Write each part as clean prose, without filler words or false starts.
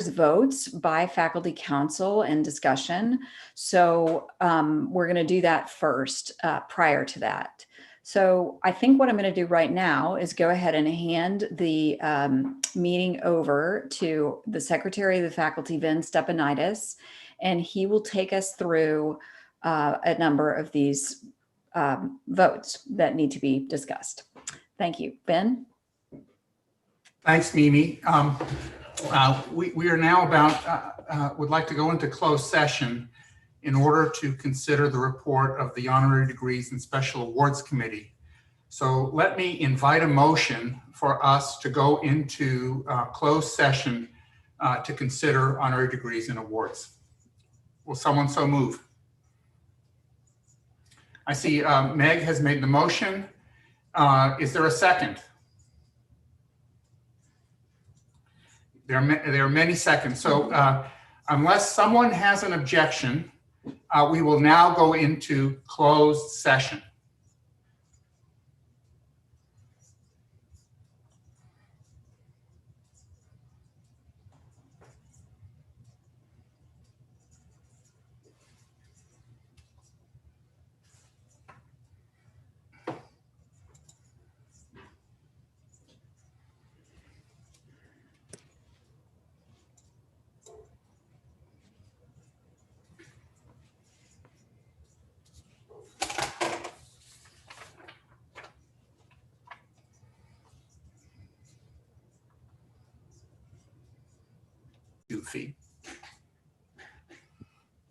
votes by faculty council and discussion. So we're going to do that first prior to that. So I think what I'm going to do right now is go ahead and hand the meeting over to the Secretary of the Faculty, Vin Stepanidis, and he will take us through a number of these votes that need to be discussed. Thank you. Vin? Thanks, Mimi. We are now about, would like to go into closed session in order to consider the report of the Honorary Degrees and Special Awards Committee. So let me invite a motion for us to go into closed session to consider honorary degrees and awards. Will someone so move? I see Meg has made the motion. Is there a second? There are many seconds. So unless someone has an objection, we will now go into closed session. Goofy.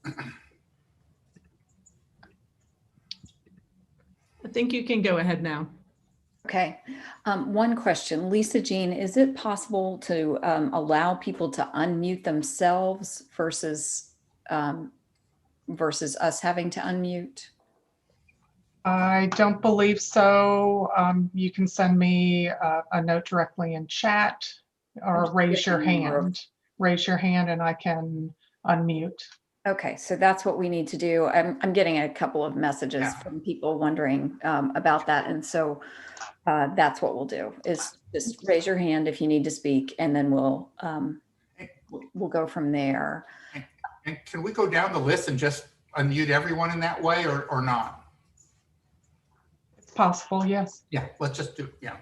I think you can go ahead now. Okay. One question, Lisa Jean, is it possible to allow people to unmute themselves versus us having to unmute? I don't believe so. You can send me a note directly in chat or raise your hand. Raise your hand and I can unmute. Okay, so that's what we need to do. I'm getting a couple of messages from people wondering about that. And so that's what we'll do, is just raise your hand if you need to speak, and then we'll go from there. And can we go down the list and just unmute everyone in that way or not? It's possible, yes. Yeah, let's just do, yeah.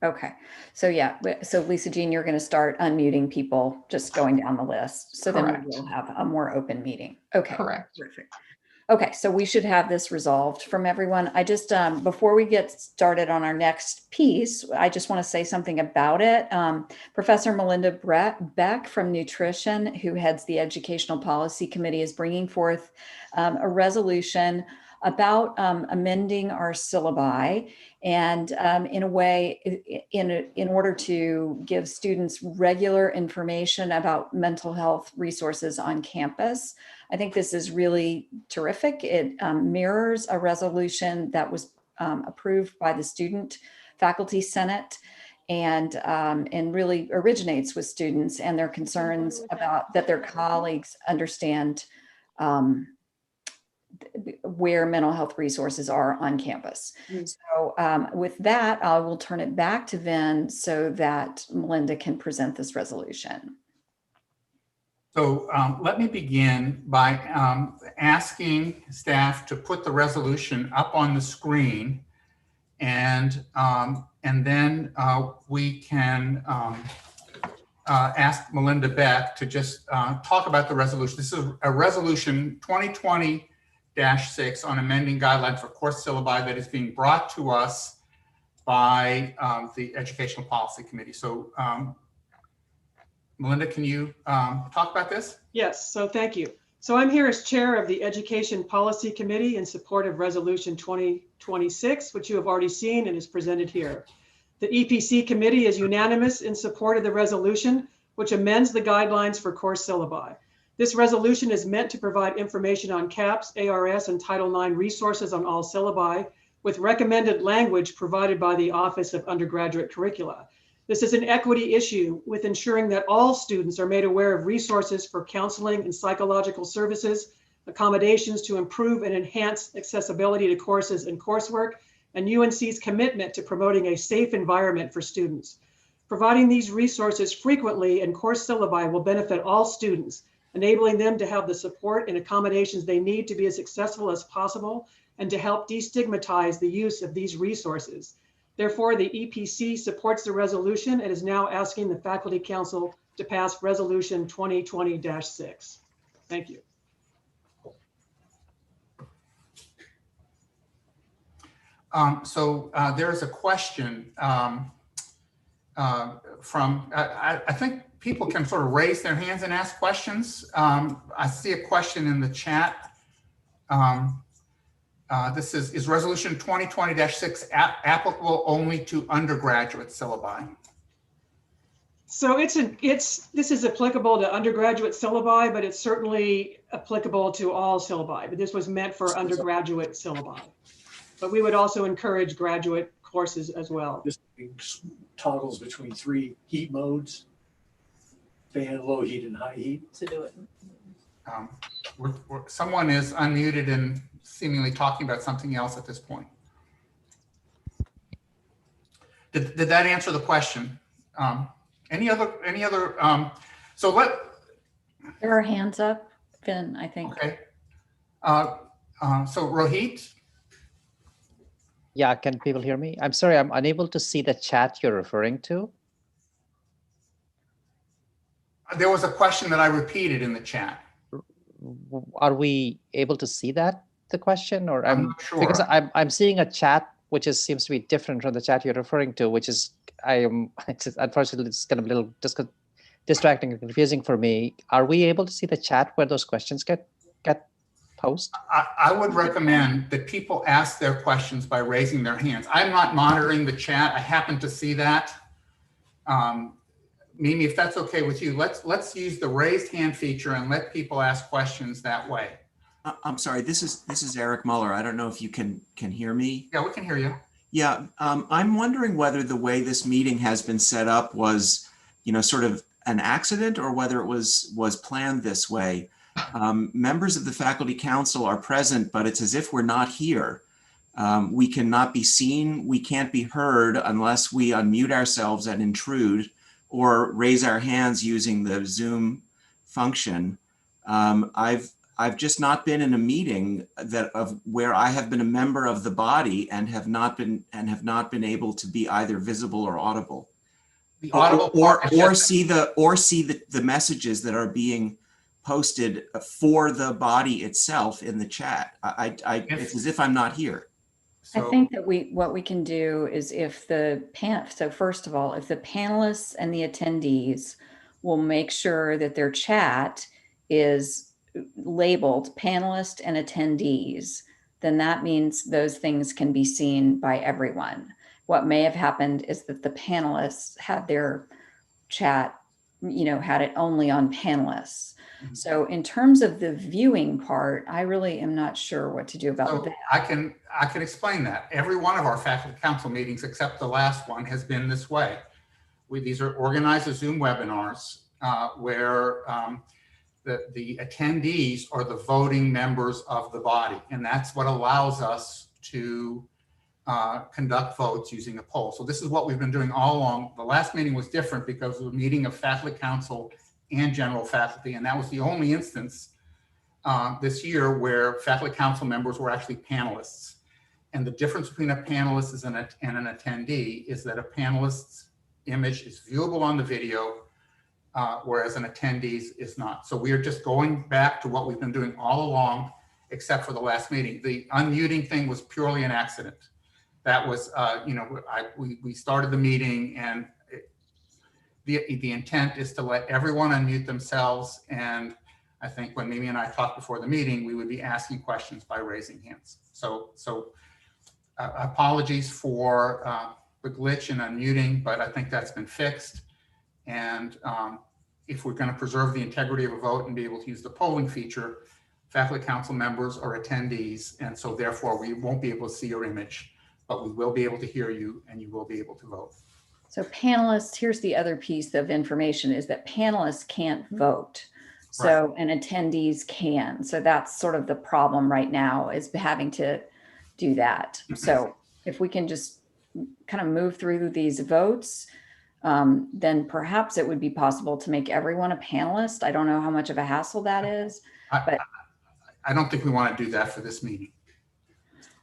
Okay, so yeah, so Lisa Jean, you're going to start unmuting people, just going down the list. So Correct. Then we'll have a more open meeting. Okay, correct. Terrific. Okay, so we should have this resolved from everyone. I just, before we get started on our next piece, I just want to say something about it. Professor Melinda Beck from Nutrition, who heads the Educational Policy Committee, is bringing forth a resolution about amending our syllabi, and in a way, in order to give students regular information about mental health resources on campus. I think this is really terrific. It mirrors a resolution that was approved by the Student Faculty Senate, and really originates with students and their concerns about that their colleagues understand where mental health resources are on campus. So with that, I will turn it back to Vin so that Melinda can present this resolution. So let me begin by asking staff to put the resolution up on the screen, and then we can ask Melinda Beck to just talk about the resolution. This is a resolution 2020-6 on amending guidelines for course syllabi that is being brought to us by the Educational Policy Committee. So Melinda, can you talk about this? Yes, so thank you. So I'm here as chair of the Education Policy Committee in support of Resolution 2026, which you have already seen and is presented here. The EPC committee is unanimous in support of the resolution, which amends the guidelines for course syllabi. This resolution is meant to provide information on CAPS, ARS, and Title IX resources on all syllabi, with recommended language provided by the Office of Undergraduate Curricula. This is an equity issue with ensuring that all students are made aware of resources for counseling and psychological services, accommodations to improve and enhance accessibility to courses and coursework, and UNC's commitment to promoting a safe environment for students. Providing these resources frequently in course syllabi will benefit all students, enabling them to have the support and accommodations they need to be as successful as possible and to help destigmatize the use of these resources. Therefore, the EPC supports the resolution and is now asking the Faculty Council to pass Resolution 2020-6. Thank you. There's a question from, I think people can sort of raise their hands and ask questions. I see a question in the chat. This is Resolution 2020-6 applicable only to undergraduate syllabi? So this is applicable to undergraduate syllabi, but it's certainly applicable to all syllabi. But this was meant for undergraduate syllabi. But we would also encourage graduate courses as well. This toggles between 3 heat modes: fan, low heat, and high heat. To do it. Someone is unmuted and seemingly talking about something else at this point. Did that answer the question? Any other, so There are hands up, Finn, I think. okay. So Rohit? Yeah, can people hear me? I'm sorry, I'm unable to see the chat you're referring to. There was a question that I repeated in the chat. Are we able to see that, the question? Or I'm not sure. Because I'm seeing a chat which seems to be different from the chat you're referring to, which is, unfortunately, it's kind of a little distracting and confusing for me. Are we able to see the chat where those questions get posed? I would recommend that people ask their questions by raising their hands. I'm not monitoring the chat. I happen to see that. Mimi, if that's okay with you, let's use the raised hand feature and let people ask questions that way. I'm sorry, this is Eric Muller. I don't know if you can hear me. Yeah, we can hear you. Yeah, I'm wondering whether the way this meeting has been set up was, sort of an accident, or whether it was planned this way. Members of the Faculty Council are present, but it's as if we're not here. We cannot be seen. We can't be heard unless we unmute ourselves and intrude or raise our hands using the Zoom function. I've just not been in a meeting where I have been a member of the body and have not been able to be either visible or audible. The audible or see the messages that are being posted for the body itself in the chat. It's as if I'm not here. I think that what we can do is so first of all, if the panelists and the attendees will make sure that their chat is labeled panelist and attendees, then that means those things can be seen by everyone. What may have happened is that the panelists had their chat, had it only on panelists. Mm-hmm. So in terms of the viewing part, I really am not sure what to do about that. I can explain that. Every one of our Faculty Council meetings, except the last one, has been this way. These are organized as Zoom webinars where the attendees are the voting members of the body. And that's what allows us to conduct votes using a poll. So this is what we've been doing all along. The last meeting was different because it was a meeting of Faculty Council and general faculty. And that was the only instance this year where Faculty Council members were actually panelists. And the difference between a panelist and an attendee is that a panelist's image is viewable on the video, whereas an attendee's is not. So we are just going back to what we've been doing all along, except for the last meeting. The unmuting thing was purely an accident. That was, we started the meeting, and the intent is to let everyone unmute themselves. And I think when Mimi and I talked before the meeting, we would be asking questions by raising hands. So apologies for the glitch in unmuting, but I think that's been fixed. And if we're going to preserve the integrity of a vote and be able to use the polling feature, Faculty Council members are attendees, and so therefore we won't be able to see your image, but we will be able to hear you and you will be able to vote. So panelists, here's the other piece of information, is that panelists can't vote. So, and attendees can. So that's sort of the problem right now, is having to do that. So if we can just kind of move through these votes, then perhaps it would be possible to make everyone a panelist. I don't know how much of a hassle that is. I don't think we want to do that for this meeting.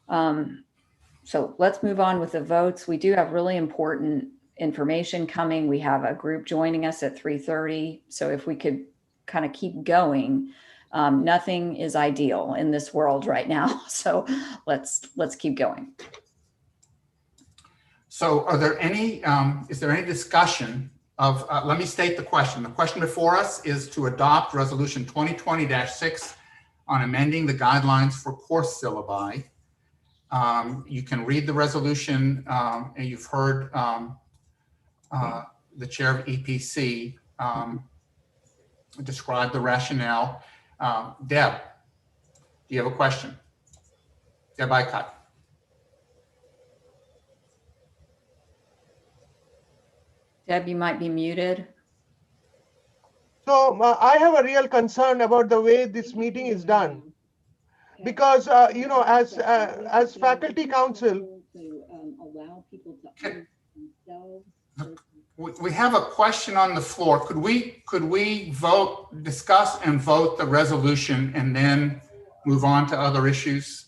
So let's move on with the votes. We do have really important information coming. We have a group joining us at 3:30. So if we could kind of keep going, nothing is ideal in this world right now. So let's keep going. So are there any, is there any discussion of, let me state the question. The question before us is to adopt resolution 2020-6 on amending the guidelines for course syllabi. You can read the resolution, and you've heard the chair of EPC describe the rationale. Deb, do you have a question? Deb Icott. Deb, you might be muted. So I have a real concern about the way this meeting is done, because you know, as faculty council, We have a question on the floor. Could we vote, discuss and vote the resolution and then move on to other issues?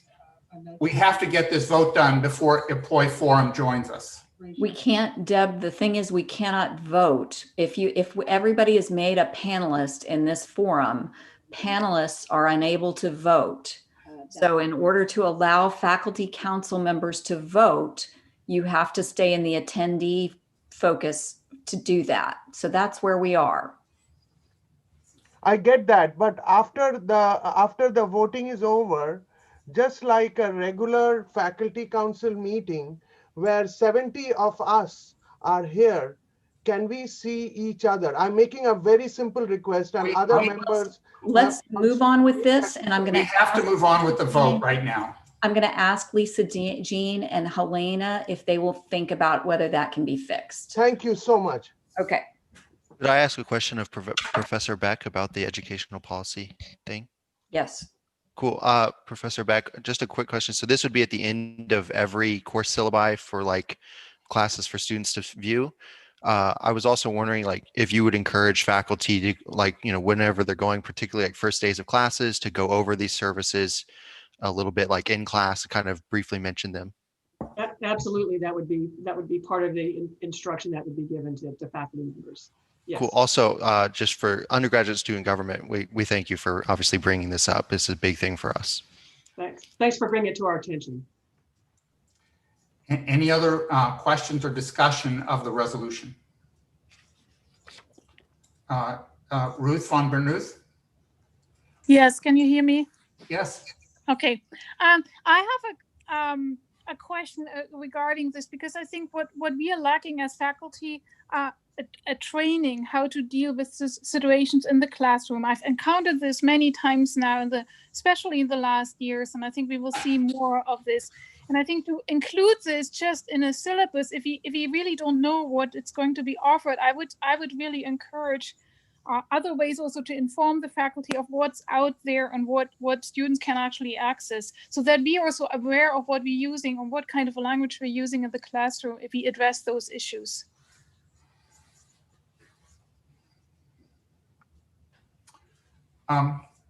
We have to get this vote done before employee forum joins us. We can't, Deb, the thing is we cannot vote. If everybody is made a panelist in this forum, panelists are unable to vote. So in order to allow faculty council members to vote, you have to stay in the attendee focus to do that. So that's where we are. I get that, but after the voting is over, just like a regular faculty council meeting where 70 of us are here, can we see each other? I'm making a very simple request, and other members. Let's move on with this, and I'm going to. We have to move on with the vote right now. I'm going to ask Lisa Jean and Helena if they will think about whether that can be fixed. Thank you so much. Okay. Could I ask a question of Professor Beck about the educational policy thing? Yes. Cool. Professor Beck, just a quick question. So this would be at the end of every course syllabi for like classes for students to view. I was also wondering like if you would encourage faculty to like, you know, whenever they're going, particularly like first days of classes, to go over these services a little bit like in class, kind of briefly mention them. Absolutely, that would be part of the instruction that would be given to faculty members. Yes. Cool. Also, just for undergraduate student government, we thank you for obviously bringing this up. This is a big thing for us. Thanks for bringing it to our attention. Any other questions or discussion of the resolution? Ruth von Bernuth? Yes, can you hear me? Yes. Okay. I have a question regarding this, because I think what we are lacking as faculty a training how to deal with situations in the classroom. I've encountered this many times now, especially in the last years, and I think we will see more of this. And I think to include this just in a syllabus, if you really don't know what it's going to be offered, I would really encourage other ways also to inform the faculty of what's out there and what students can actually access, so that we are also aware of what we're using and what kind of a language we're using in the classroom if we address those issues.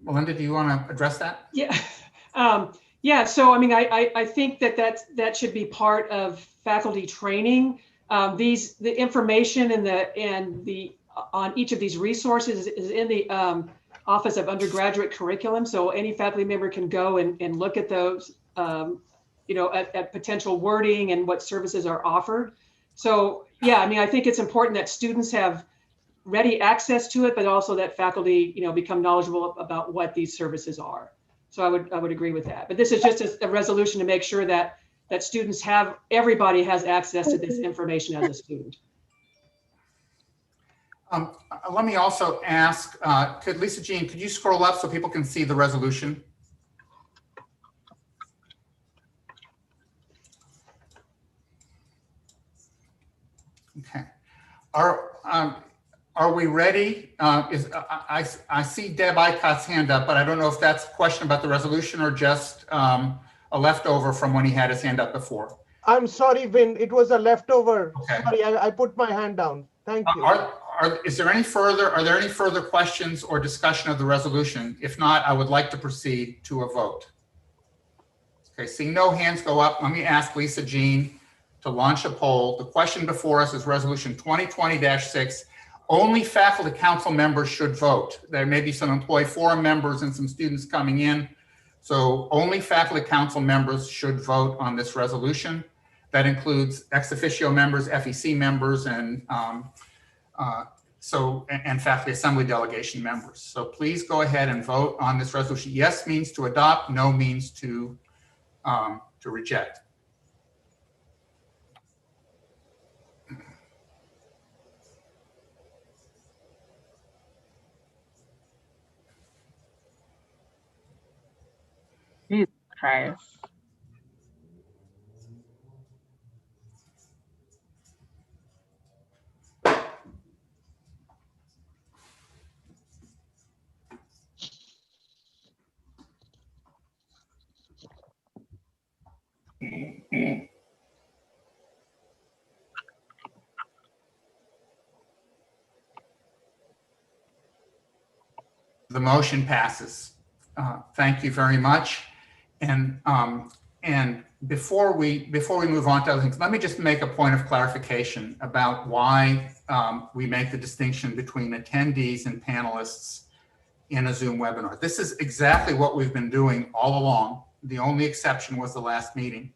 Melinda, do you want to address that? Yeah. Yeah. So, I mean, I think that should be part of faculty training. The information on each of these resources is in the Office of Undergraduate Curriculum. So any faculty member can go and look at those, you know, at potential wording and what services are offered. So, yeah, I mean, I think it's important that students have ready access to it, but also that faculty, you know, become knowledgeable about what these services are. So I would agree with that. But this is just a resolution to make sure that students everybody has access to this information as a student. Let me also ask, could Lisa Jean, could you scroll up so people can see the resolution? Okay. Are we ready? I see Deb Icott's hand up, but I don't know if that's a question about the resolution or just a leftover from when he had his hand up before. I'm sorry, Vin, it was a leftover. Okay. Sorry, I put my hand down. Thank you. Are there any further questions or discussion of the resolution? If not, I would like to proceed to a vote. Okay, seeing no hands go up, let me ask Lisa Jean to launch a poll. The question before us is Resolution 2020-6. Only faculty council members should vote. There may be some employee forum members and some students coming in. So only faculty council members should vote on this resolution. That includes ex officio members, FEC members, and faculty assembly delegation members. So please go ahead and vote on this resolution. Yes means to adopt, no means to reject. Jesus Christ. The motion passes. Thank you very much. And before we move on to other things, let me just make a point of clarification about why we make the distinction between attendees and panelists in a Zoom webinar. This is exactly what we've been doing all along. The only exception was the last meeting.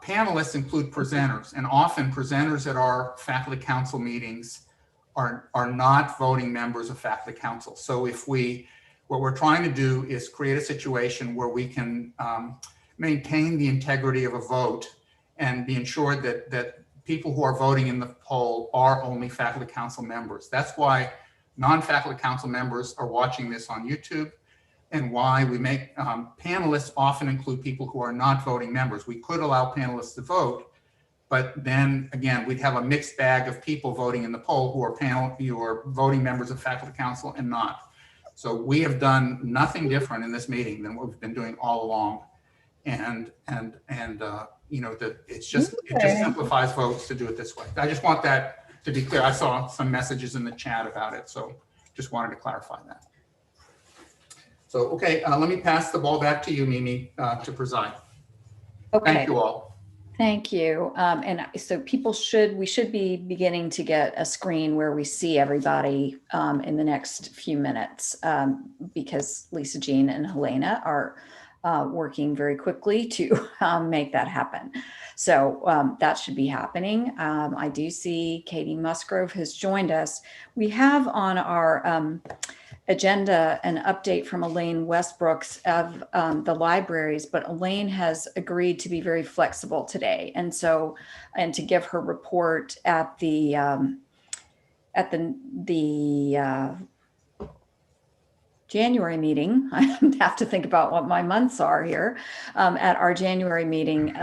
Panelists include presenters, and often presenters at our faculty council meetings are not voting members of faculty council. So what we're trying to do is create a situation where we can maintain the integrity of a vote and be ensured that people who are voting in the poll are only faculty council members. That's why non-faculty council members are watching this on YouTube, and why we make panelists often include people who are not voting members. We could allow panelists to vote, but then again, we'd have a mixed bag of people voting in the poll who are voting members of faculty council and not. So we have done nothing different in this meeting than what we've been doing all along. And it just simplifies votes to do it this way. I just want that to be clear. I saw some messages in the chat about it, so just wanted to clarify that. So, okay, let me pass the ball back to you, Mimi, to preside. Okay. Thank you all. Thank you. And so we should be beginning to get a screen where we see everybody in the next few minutes because Lisa Jean and Helena are working very quickly to make that happen. So that should be happening. I do see Katie Musgrove has joined us. We have on our agenda an update from Elaine Westbrooks of the libraries, but Elaine has agreed to be very flexible today. And to give her report at the January meeting. I have to think about what my months are here. At our January meeting,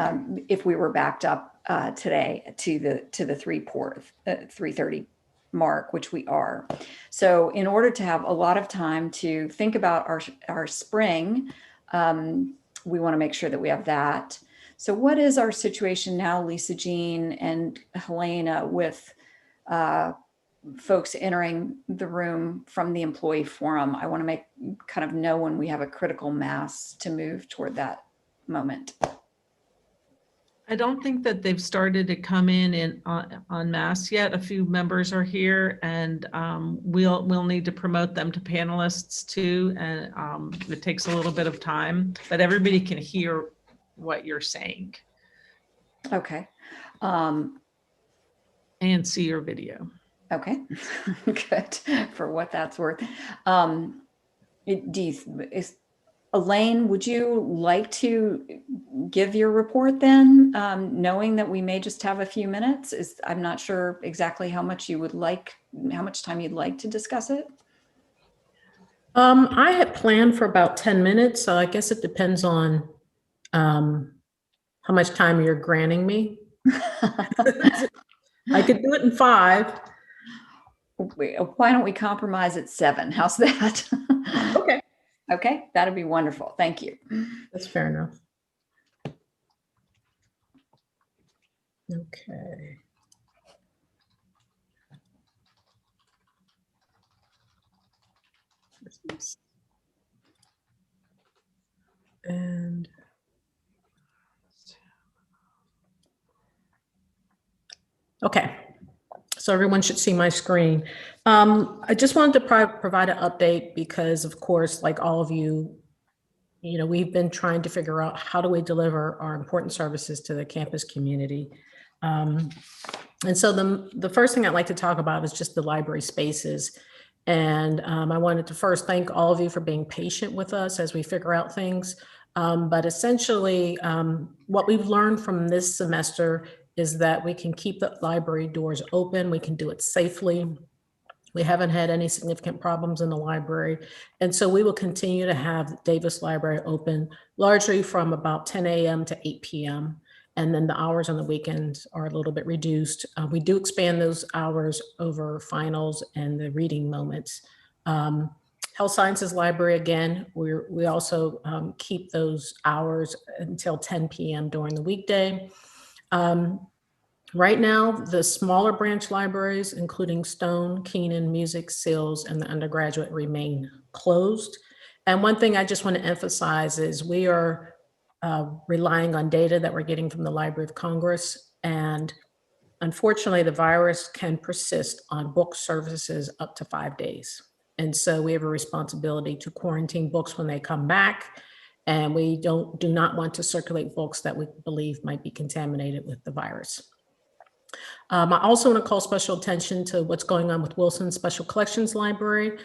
if we were backed up today to the 3:30 mark, which we are. So in order to have a lot of time to think about our spring, we want to make sure that we have that. So what is our situation now, Lisa Jean and Helena, with folks entering the room from the employee forum? I want to know when we have a critical mass to move toward that moment. I don't think that they've started to come in en masse yet. A few members are here, and we'll need to promote them to panelists too. And it takes a little bit of time, but everybody can hear what you're saying. Okay. And see your video. Okay, good, for what that's worth. Elaine, would you like to give your report then, knowing that we may just have a few minutes? I'm not sure exactly how much time you'd like to discuss it. I had planned for about 10 minutes, so I guess it depends on how much time you're granting me. I could do it in 5. Why don't we compromise at 7? How's that? Okay. Okay, that'd be wonderful. Thank you. That's fair enough. Okay. And okay, so everyone should see my screen. I just wanted to provide an update because, of course, like all of you, we've been trying to figure out how do we deliver our important services to the campus community. And so the first thing I'd like to talk about is just the library spaces. And I wanted to first thank all of you for being patient with us as we figure out things. But essentially, what we've learned from this semester is that we can keep the library doors open. We can do it safely. We haven't had any significant problems in the library. And so we will continue to have Davis Library open largely from about 10 a.m. to 8 p.m. And then the hours on the weekends are a little bit reduced. We do expand those hours over finals and the reading moments. Health Sciences Library, again, we also keep those hours until 10 p.m. during the weekday. Right now, the smaller branch libraries, including Stone, Keenan, Music, Sills, and the undergraduate remain closed. And one thing I just want to emphasize is we are relying on data that we're getting from the Library of Congress. And unfortunately, the virus can persist on book services up to 5 days. And so we have a responsibility to quarantine books when they come back. And we do not want to circulate books that we believe might be contaminated with the virus. I also want to call special attention to what's going on with Wilson Special Collections Library.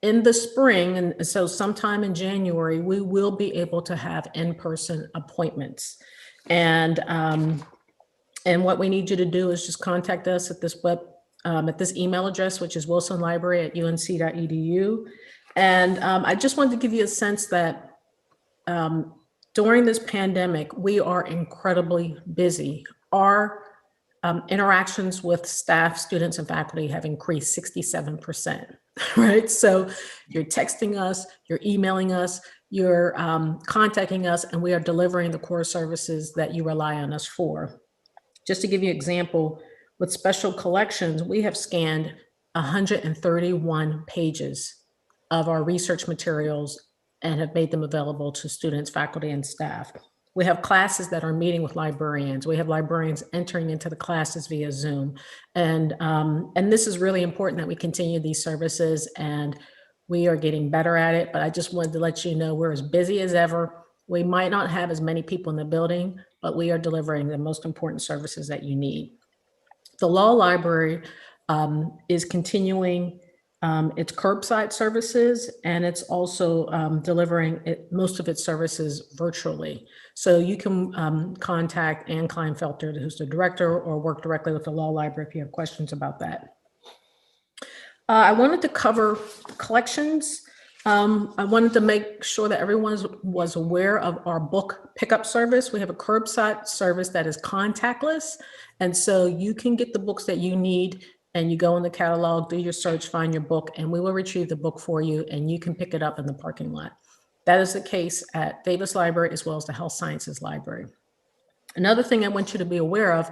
In the spring, and so sometime in January, we will be able to have in-person appointments. And what we need you to do is just contact us at this email address, which is wilsonlibrary@unc.edu. And I just wanted to give you a sense that during this pandemic, we are incredibly busy. Our interactions with staff, students, and faculty have increased 67%, right? So you're texting us, you're emailing us, you're contacting us, and we are delivering the core services that you rely on us for. Just to give you an example, with special collections, we have scanned 131 pages of our research materials and have made them available to students, faculty, and staff. We have classes that are meeting with librarians. We have librarians entering into the classes via Zoom. And this is really important that we continue these services, and we are getting better at it. But I just wanted to let you know we're as busy as ever. We might not have as many people in the building, but we are delivering the most important services that you need. The law library is continuing its curbside services, and it's also delivering most of its services virtually. So you can contact Ann Kleinfelter, who's the director, or work directly with the law library if you have questions about that. I wanted to cover collections. I wanted to make sure that everyone was aware of our book pickup service. We have a curbside service that is contactless. And so you can get the books that you need, and you go in the catalog, do your search, find your book, and we will retrieve the book for you, and you can pick it up in the parking lot. That is the case at Davis Library as well as the Health Sciences Library. Another thing I want you to be aware of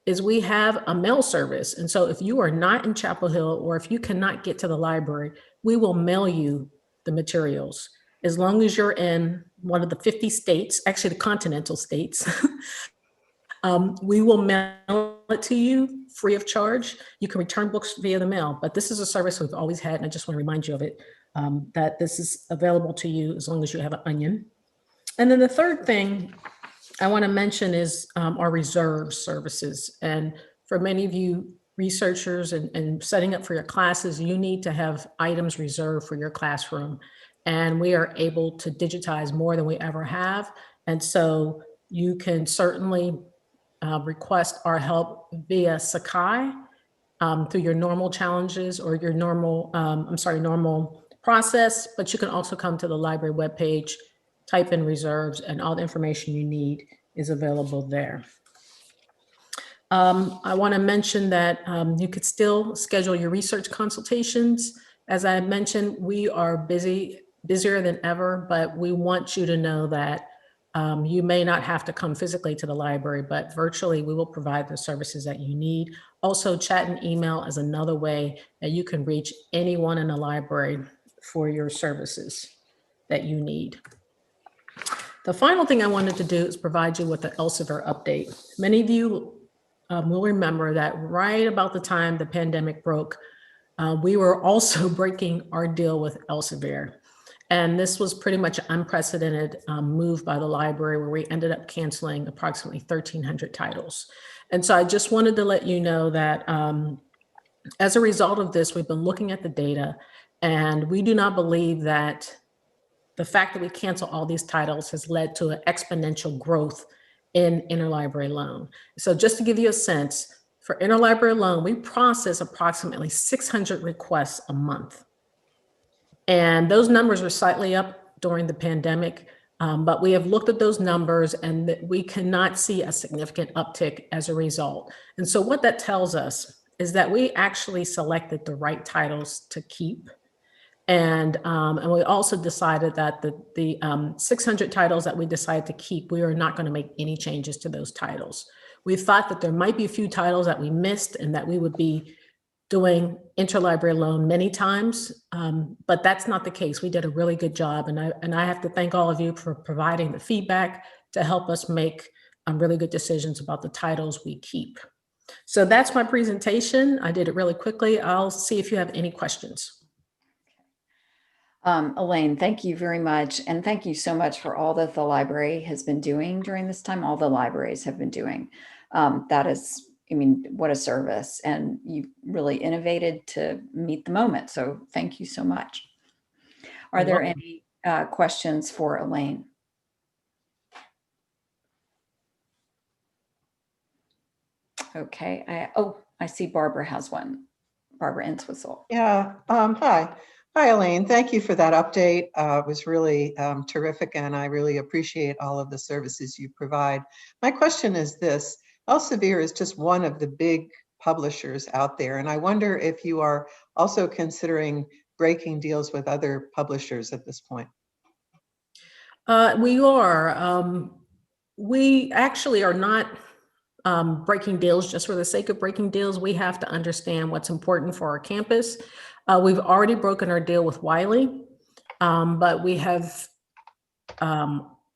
is we have a mail service. And so if you are not in Chapel Hill, or if you cannot get to the library, we will mail you the materials. As long as you're in one of the 50 states, actually the continental states, we will mail it to you free of charge. You can return books via the mail, but this is a service we've always had, and I just want to remind you of it, that this is available to you as long as you have an onion. And then the third thing I want to mention is our reserve services. And for many of you researchers and setting up for your classes, you need to have items reserved for your classroom. And we are able to digitize more than we ever have. And so you can certainly request our help via Sakai through your normal challenges or your normal, normal process, but you can also come to the library webpage, type in reserves, and all the information you need is available there. I want to mention that you could still schedule your research consultations. As I mentioned, we are busier than ever, but we want you to know that You may not have to come physically to the library, but virtually we will provide the services that you need. Also, chat and email is another way that you can reach anyone in the library for your services that you need. The final thing I wanted to do is provide you with the Elsevier update. Many of you will remember that right about the time the pandemic broke, we were also breaking our deal with Elsevier. And this was pretty much an unprecedented move by the library, where we ended up canceling approximately 1,300 titles. And so I just wanted to let you know that as a result of this, we've been looking at the data, and we do not believe that the fact that we cancel all these titles has led to an exponential growth in interlibrary loan. So just to give you a sense, for interlibrary loan, we process approximately 600 requests a month. And those numbers are slightly up during the pandemic, but we have looked at those numbers and we cannot see a significant uptick as a result. And so what that tells us is that we actually selected the right titles to keep. And we also decided that the 600 titles that we decided to keep, we are not going to make any changes to those titles. We thought that there might be a few titles that we missed and that we would be doing interlibrary loan many times, but that's not the case. We did a really good job, and I have to thank all of you for providing the feedback to help us make really good decisions about the titles we keep. So that's my presentation. I did it really quickly. I'll see if you have any questions. Elaine, thank you very much. And thank you so much for all that the library has been doing during this time. All the libraries have been doing. That is, I mean, what a service. And you really innovated to meet the moment. So thank you so much. Are there any questions for Elaine? Okay. I see Barbara has one. Barbara Entwistle. Yeah. Hi. Hi, Elaine. Thank you for that update. It was really terrific, and I really appreciate all of the services you provide. My question is this. Elsevier is just one of the big publishers out there, and I wonder if you are also considering breaking deals with other publishers at this point. We are. We actually are not breaking deals just for the sake of breaking deals. We have to understand what's important for our campus. We've already broken our deal with Wiley, but we have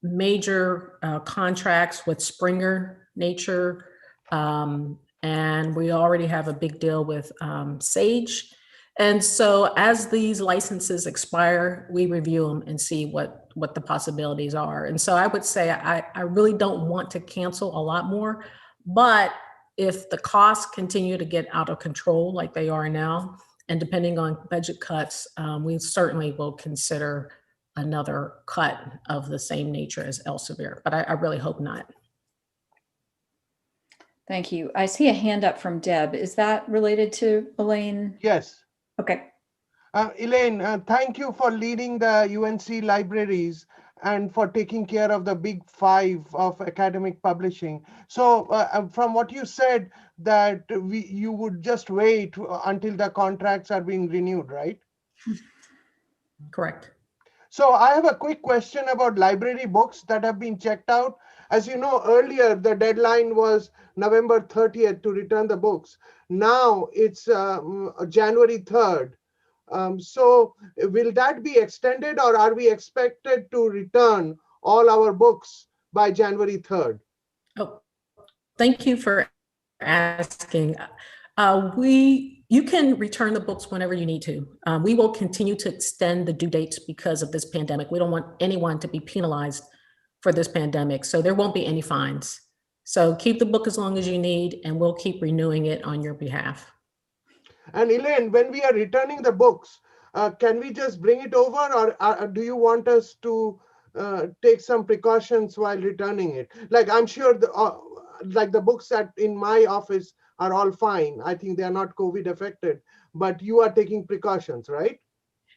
major contracts with Springer Nature, and we already have a big deal with Sage. And so as these licenses expire, we review them and see what the possibilities are. And so I would say I really don't want to cancel a lot more, but if the costs continue to get out of control like they are now, and depending on budget cuts, we certainly will consider another cut of the same nature as Elsevier, but I really hope not. Thank you. I see a hand up from Deb. Is that related to Elaine? Yes. Okay. Elaine, thank you for leading the UNC libraries and for taking care of the big five of academic publishing. So from what you said, that you would just wait until the contracts are being renewed, right? Correct. So I have a quick question about library books that have been checked out. As you know, earlier the deadline was November 30th to return the books. Now it's January 3rd. So will that be extended, or are we expected to return all our books by January 3rd? Oh, thank you for asking. You can return the books whenever you need to. We will continue to extend the due dates because of this pandemic. We don't want anyone to be penalized for this pandemic, so there won't be any fines. So keep the book as long as you need, and we'll keep renewing it on your behalf. And Elaine, when we are returning the books, can we just bring it over, or do you want us to take some precautions while returning it? Like, I'm sure the books in my office are all fine. I think they are not COVID affected, but you are taking precautions, right?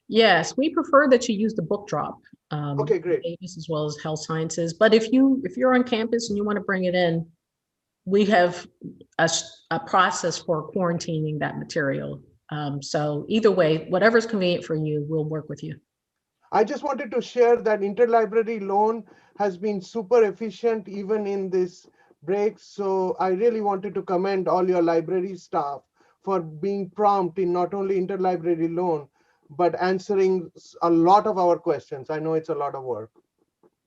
Yes, we prefer that you use the book drop. Okay, great. As well as health sciences. But if you're on campus and you want to bring it in, we have a process for quarantining that material. So either way, whatever's convenient for you, we'll work with you. I just wanted to share that interlibrary loan has been super efficient even in this break. So I really wanted to commend all your library staff for being prompt in not only interlibrary loan, but answering a lot of our questions. I know it's a lot of work.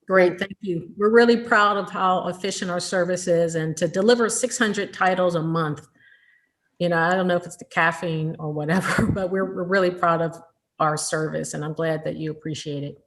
Great, thank you. We're really proud of how efficient our service is, and to deliver 600 titles a month. You know, I don't know if it's the caffeine or whatever, but we're really proud of our service, and I'm glad that you appreciate it.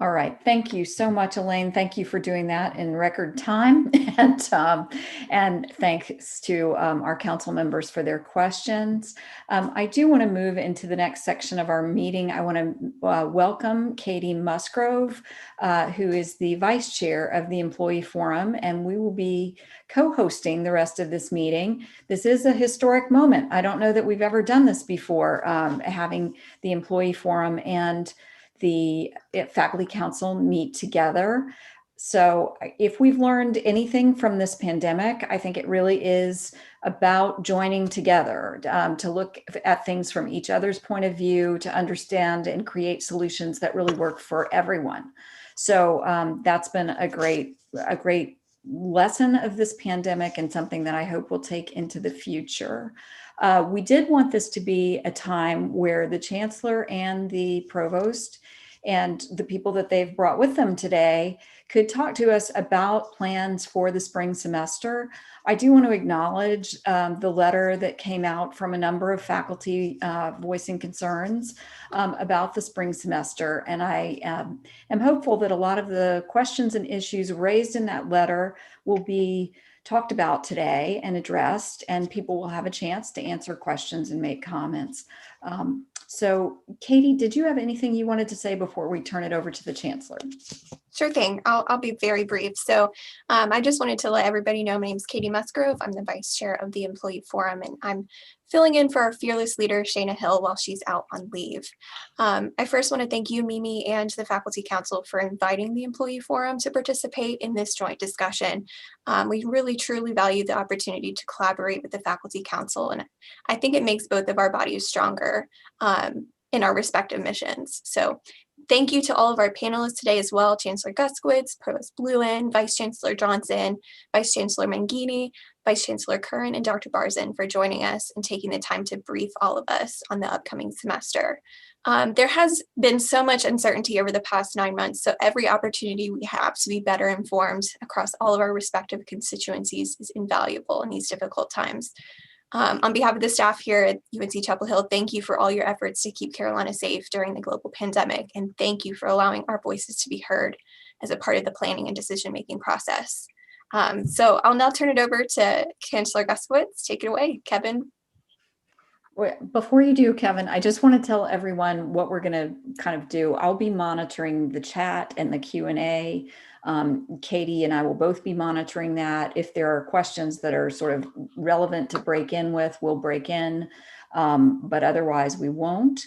All right. Thank you so much, Elaine. Thank you for doing that in record time. And thanks to our council members for their questions. I do want to move into the next section of our meeting. I want to welcome Katie Musgrove, who is the vice chair of the Employee Forum, and we will be co-hosting the rest of this meeting. This is a historic moment. I don't know that we've ever done this before, having the Employee Forum and the faculty council meet together. So if we've learned anything from this pandemic, I think it really is about joining together to look at things from each other's point of view, to understand and create solutions that really work for everyone. So that's been a great lesson of this pandemic, and something that I hope we'll take into the future. We did want this to be a time where the chancellor and the provost and the people that they've brought with them today could talk to us about plans for the spring semester. I do want to acknowledge the letter that came out from a number of faculty voicing concerns about the spring semester. And I am hopeful that a lot of the questions and issues raised in that letter will be talked about today and addressed, and people will have a chance to answer questions and make comments. So Katie, did you have anything you wanted to say before we turn it over to the chancellor? Sure thing. I'll be very brief. So I just wanted to let everybody know my name is Katie Musgrove. I'm the vice chair of the Employee Forum, and I'm filling in for our fearless leader, Shayna Hill, while she's out on leave. I first want to thank you, Mimi, and the Faculty Council for inviting the Employee Forum to participate in this joint discussion. We really, truly value the opportunity to collaborate with the Faculty Council, and I think it makes both of our bodies stronger in our respective missions. So thank you to all of our panelists today as well: Chancellor Guskowitz, Provost Bluin, Vice Chancellor Johnson, Vice Chancellor Mangini, Vice Chancellor Curran, and Dr. Barzin for joining us and taking the time to brief all of us on the upcoming semester. There has been so much uncertainty over the past 9 months, so every opportunity we have to be better informed across all of our respective constituencies is invaluable in these difficult times. On behalf of the staff here at UNC Chapel Hill, thank you for all your efforts to keep Carolina safe during the global pandemic, and thank you for allowing our voices to be heard as a part of the planning and decision-making process. So I'll now turn it over to Chancellor Guskowitz. Take it away, Kevin. Before you do, Kevin, I just want to tell everyone what we're going to kind of do. I'll be monitoring the chat and the Q&A. Katie and I will both be monitoring that. If there are questions that are sort of relevant to break in with, we'll break in, but otherwise we won't.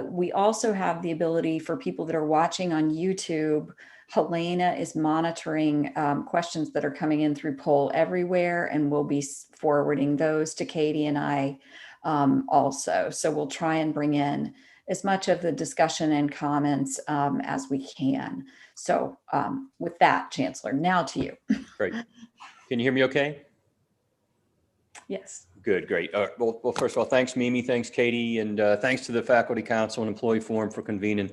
We also have the ability for people that are watching on YouTube. Helena is monitoring questions that are coming in through Poll Everywhere, and we'll be forwarding those to Katie and I also. So we'll try and bring in as much of the discussion and comments as we can. So with that, Chancellor, now to you. Great. Can you hear me okay? Yes. Good, great. Well, first of all, thanks, Mimi, thanks, Katie, and thanks to the Faculty Council and Employee Forum for convening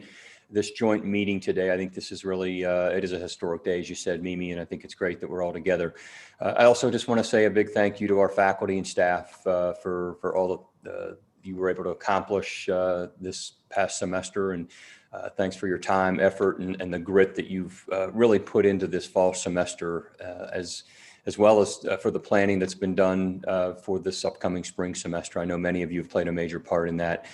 this joint meeting today. I think this is really, it is a historic day, as you said, Mimi, and I think it's great that we're all together. I also just want to say a big thank you to our faculty and staff for all that you were able to accomplish this past semester, and thanks for your time, effort, and the grit that you've really put into this fall semester, as well as for the planning that's been done for this upcoming spring semester. I know many of you have played a major part in that.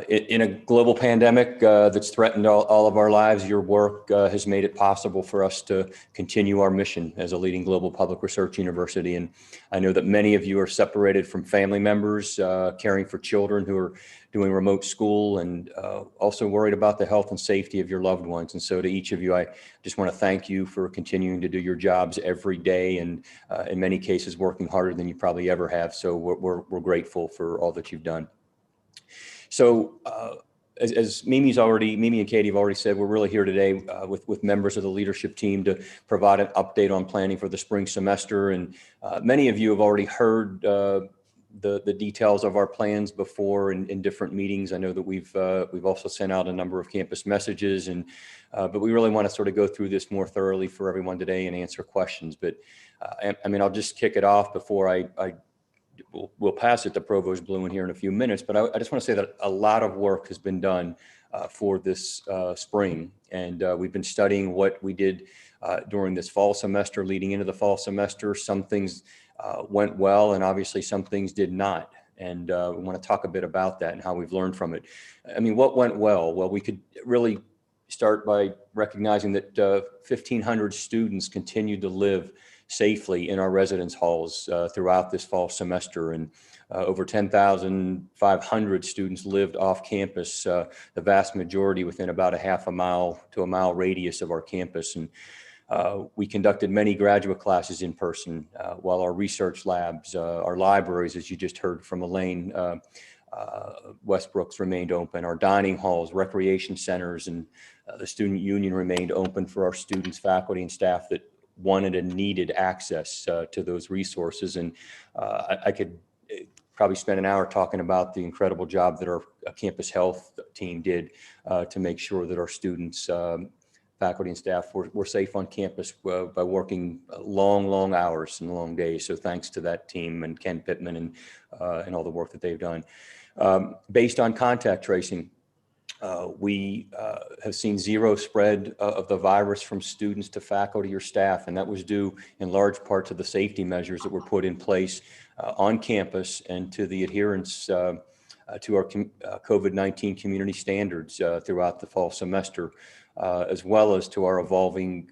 In a global pandemic that's threatened all of our lives, your work has made it possible for us to continue our mission as a leading global public research university. And I know that many of you are separated from family members, caring for children who are doing remote school, and also worried about the health and safety of your loved ones. And so to each of you, I just want to thank you for continuing to do your jobs every day, and in many cases working harder than you probably ever have. So we're grateful for all that you've done. So as Mimi and Katie have already said, we're really here today with members of the leadership team to provide an update on planning for the spring semester. And many of you have already heard the details of our plans before in different meetings. I know that we've also sent out a number of campus messages, and but we really want to sort of go through this more thoroughly for everyone today and answer questions. But I mean, I'll just kick it off before we'll pass it to Provost Bluen here in a few minutes, but I just want to say that a lot of work has been done for this spring. And we've been studying what we did during this fall semester, leading into the fall semester. Some things went well, and obviously some things did not. And we want to talk a bit about that and how we've learned from it. I mean, what went well? Well, we could really start by recognizing that 1,500 students continued to live safely in our residence halls throughout this fall semester, and over 10,500 students lived off campus, the vast majority within about a half a mile to a mile radius of our campus. And we conducted many graduate classes in person, while our research labs, our libraries, as you just heard from Elaine, Westbrook's remained open. Our dining halls, recreation centers, and the student union remained open for our students, faculty, and staff that wanted and needed access to those resources. And I could probably spend an hour talking about the incredible job that our campus health team did to make sure that our students, faculty and staff were safe on campus by working long hours and long days. So thanks to that team and Ken Pittman and all the work that they've done. Based on contact tracing, we have seen zero spread of the virus from students to faculty or staff, and that was due in large part to the safety measures that were put in place on campus and to the adherence to our COVID-19 community standards throughout the fall semester, as well as to our evolving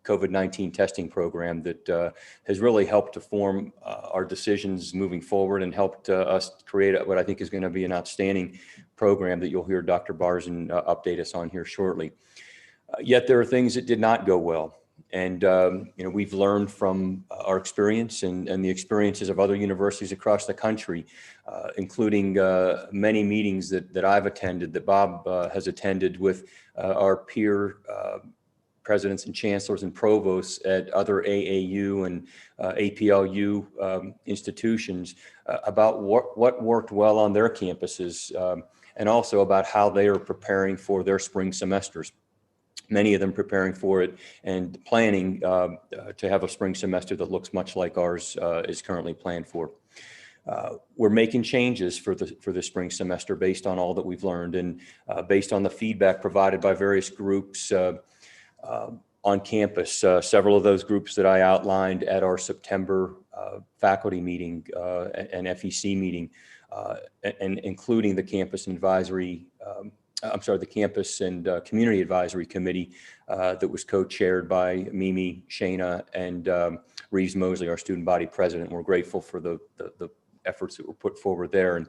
COVID-19 testing program that has really helped to form our decisions moving forward and helped us create what I think is going to be an outstanding program that you'll hear Dr. Barzin update us on here shortly. Yet there are things that did not go well. And you know, we've learned from our experience and the experiences of other universities across the country, including many meetings that I've attended, that Bob has attended with our peer presidents and chancellors and provosts at other AAU and APLU institutions about what worked well on their campuses, and also about how they are preparing for their spring semesters. Many of them preparing for it and planning to have a spring semester that looks much like ours is currently planned for. We're making changes for the spring semester based on all that we've learned and based on the feedback provided by various groups on campus. Several of those groups that I outlined at our September faculty meeting and FEC meeting, and including the campus advisory, the campus and community advisory committee that was co-chaired by Mimi, Shana, and Reeves Mosley, our student body president. We're grateful for the efforts that were put forward there. And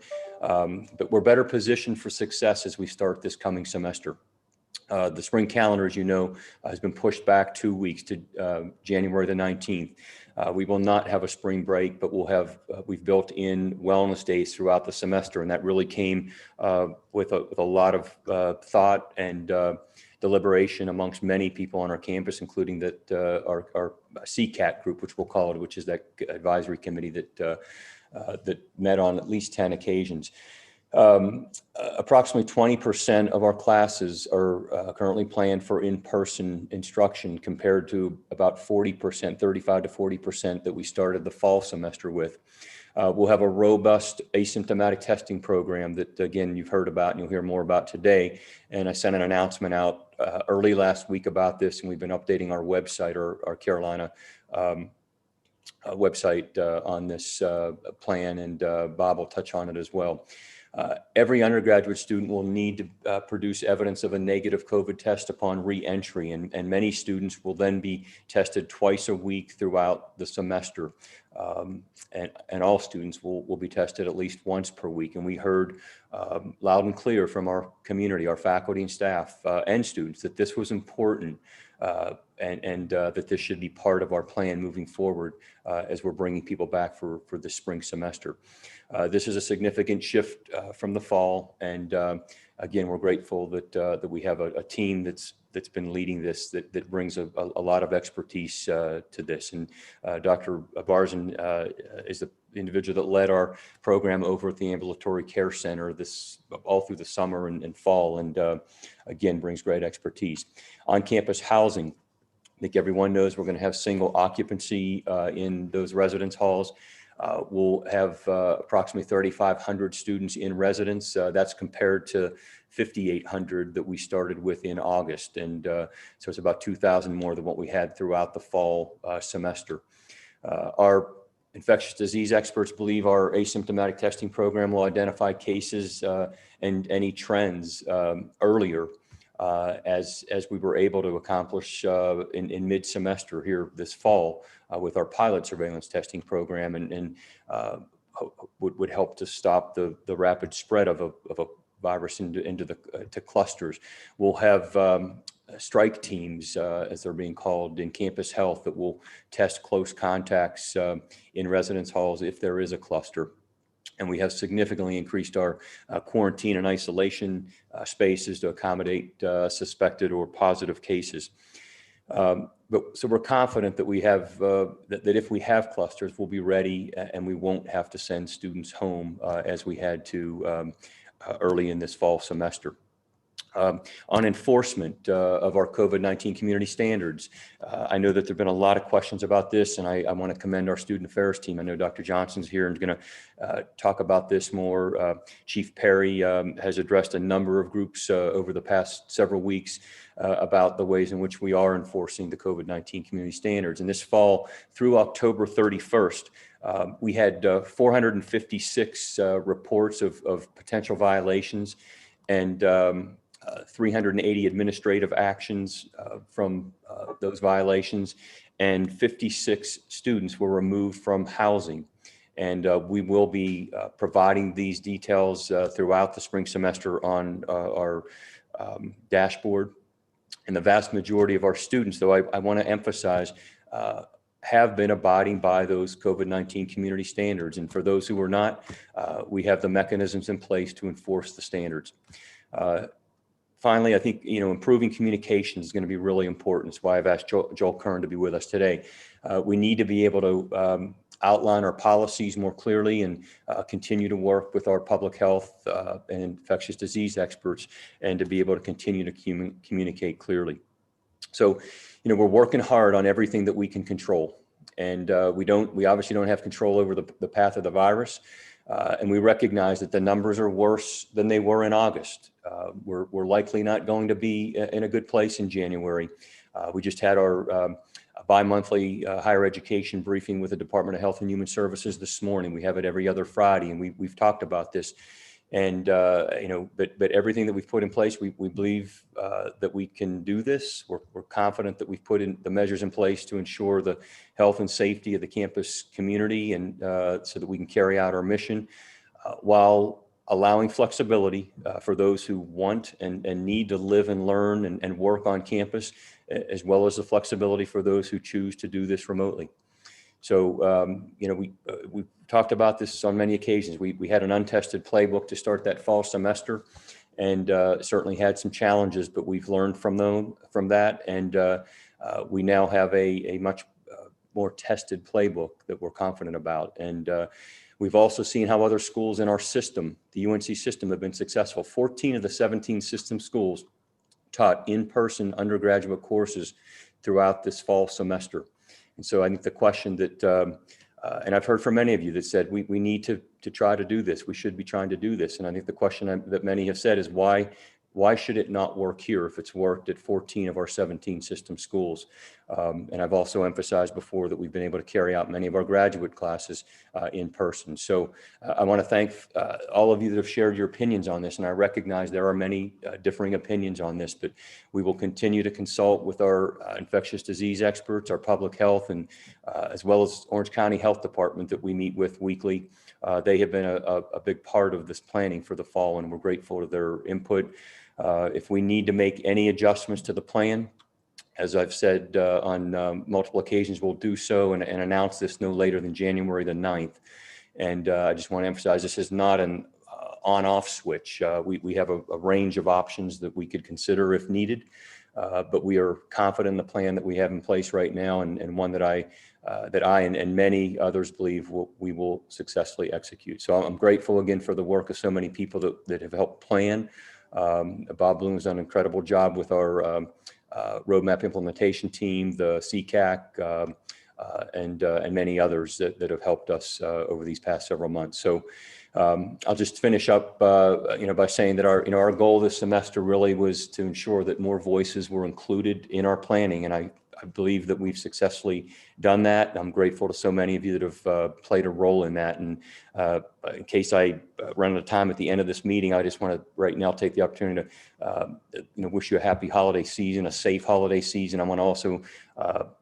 but we're better positioned for success as we start this coming semester. The spring calendar, as you know, has been pushed back 2 weeks to January the 19th. We will not have a spring break, but we've built in wellness days throughout the semester, and that really came with a lot of thought and deliberation amongst many people on our campus, including our CCAT group, which we'll call it, which is that advisory committee that met on at least 10 occasions. Approximately 20% of our classes are currently planned for in-person instruction compared to about 40%, 35 to 40% that we started the fall semester with. We'll have a robust asymptomatic testing program that, again, you've heard about and you'll hear more about today. And I sent an announcement out early last week about this, and we've been updating our website, our Carolina website on this plan, and Bob will touch on it as well. Every undergraduate student will need to produce evidence of a negative COVID test upon re-entry, and many students will then be tested twice a week throughout the semester. And all students will be tested at least once per week. And we heard loud and clear from our community, our faculty and staff and students, that this was important and that this should be part of our plan moving forward as we're bringing people back for the spring semester. This is a significant shift from the fall, and again, we're grateful that we have a team that's been leading this, that brings a lot of expertise to this. And Dr. Barzan is the individual that led our program over at the Ambulatory Care Center all through the summer and fall, and again, brings great expertise. On-campus housing, I think everyone knows we're going to have single occupancy in those residence halls. We'll have approximately 3,500 students in residence. That's compared to 5,800 that we started with in August. And so it's about 2,000 more than what we had throughout the fall semester. Our infectious disease experts believe our asymptomatic testing program will identify cases and any trends earlier as we were able to accomplish in mid-semester here this fall with our pilot surveillance testing program, and would help to stop the rapid spread of a virus into clusters. We'll have strike teams, as they're being called, in campus health that will test close contacts in residence halls if there is a cluster. And we have significantly increased our quarantine and isolation spaces to accommodate suspected or positive cases. So we're confident that we have that if we have clusters, we'll be ready and we won't have to send students home as we had to early in this fall semester. On enforcement of our COVID-19 community standards, I know that there have been a lot of questions about this, and I want to commend our student affairs team. I know Dr. Johnson's here and is going to talk about this more. Chief Perry has addressed a number of groups over the past several weeks about the ways in which we are enforcing the COVID-19 community standards. And this fall, through October 31st, we had 456 reports of potential violations, and 380 administrative actions from those violations, and 56 students were removed from housing. And we will be providing these details throughout the spring semester on our dashboard. And the vast majority of our students, though I want to emphasize, have been abiding by those COVID-19 community standards. And for those who are not, we have the mechanisms in place to enforce the standards. Finally, I think, improving communication is going to be really important. That's why I've asked Joel Kern to be with us today. We need to be able to outline our policies more clearly and continue to work with our public health and infectious disease experts, and to be able to continue to communicate clearly. So, we're working hard on everything that we can control. And we obviously don't have control over the path of the virus. And we recognize that the numbers are worse than they were in August. We're likely not going to be in a good place in January. We just had our bi-monthly higher education briefing with the Department of Health and Human Services this morning. We have it every other Friday, and we've talked about this. And, but everything that we've put in place, we believe that we can do this. We're confident that we've put in the measures in place to ensure the health and safety of the campus community, and so that we can carry out our mission while allowing flexibility for those who want and need to live and learn and work on campus, as well as the flexibility for those who choose to do this remotely. So, we've talked about this on many occasions. We had an untested playbook to start that fall semester, and certainly had some challenges, but we've learned from that. And we now have a much more tested playbook that we're confident about. And we've also seen how other schools in our system, the UNC system, have been successful. 14 of the 17 system schools taught in-person undergraduate courses throughout this fall semester. And so I think the question that, and I've heard from many of you that said, we need to try to do this. We should be trying to do this. And I think the question that many have said is, why should it not work here if it's worked at 14 of our 17 system schools? And I've also emphasized before that we've been able to carry out many of our graduate classes in person. So I want to thank all of you that have shared your opinions on this. And I recognize there are many differing opinions on this, but we will continue to consult with our infectious disease experts, our public health, and as well as Orange County Health Department that we meet with weekly They have been a big part of this planning for the fall, and we're grateful to their input. If we need to make any adjustments to the plan, as I've said on multiple occasions, we'll do so and announce this no later than January the 9th. And I just want to emphasize, this is not an on-off switch. We have a range of options that we could consider if needed, but we are confident in the plan that we have in place right now, and one that I and many others believe we will successfully execute. So I'm grateful again for the work of so many people that have helped plan. Bob Bloom has done an incredible job with our roadmap implementation team, the CCAC, and many others that have helped us over these past several months. So I'll just finish up, by saying that our goal this semester really was to ensure that more voices were included in our planning, and I believe that we've successfully done that. I'm grateful to so many of you that have played a role in that. And in case I run out of time at the end of this meeting, I just want to right now take the opportunity to wish you a happy holiday season, a safe holiday season. I want to also,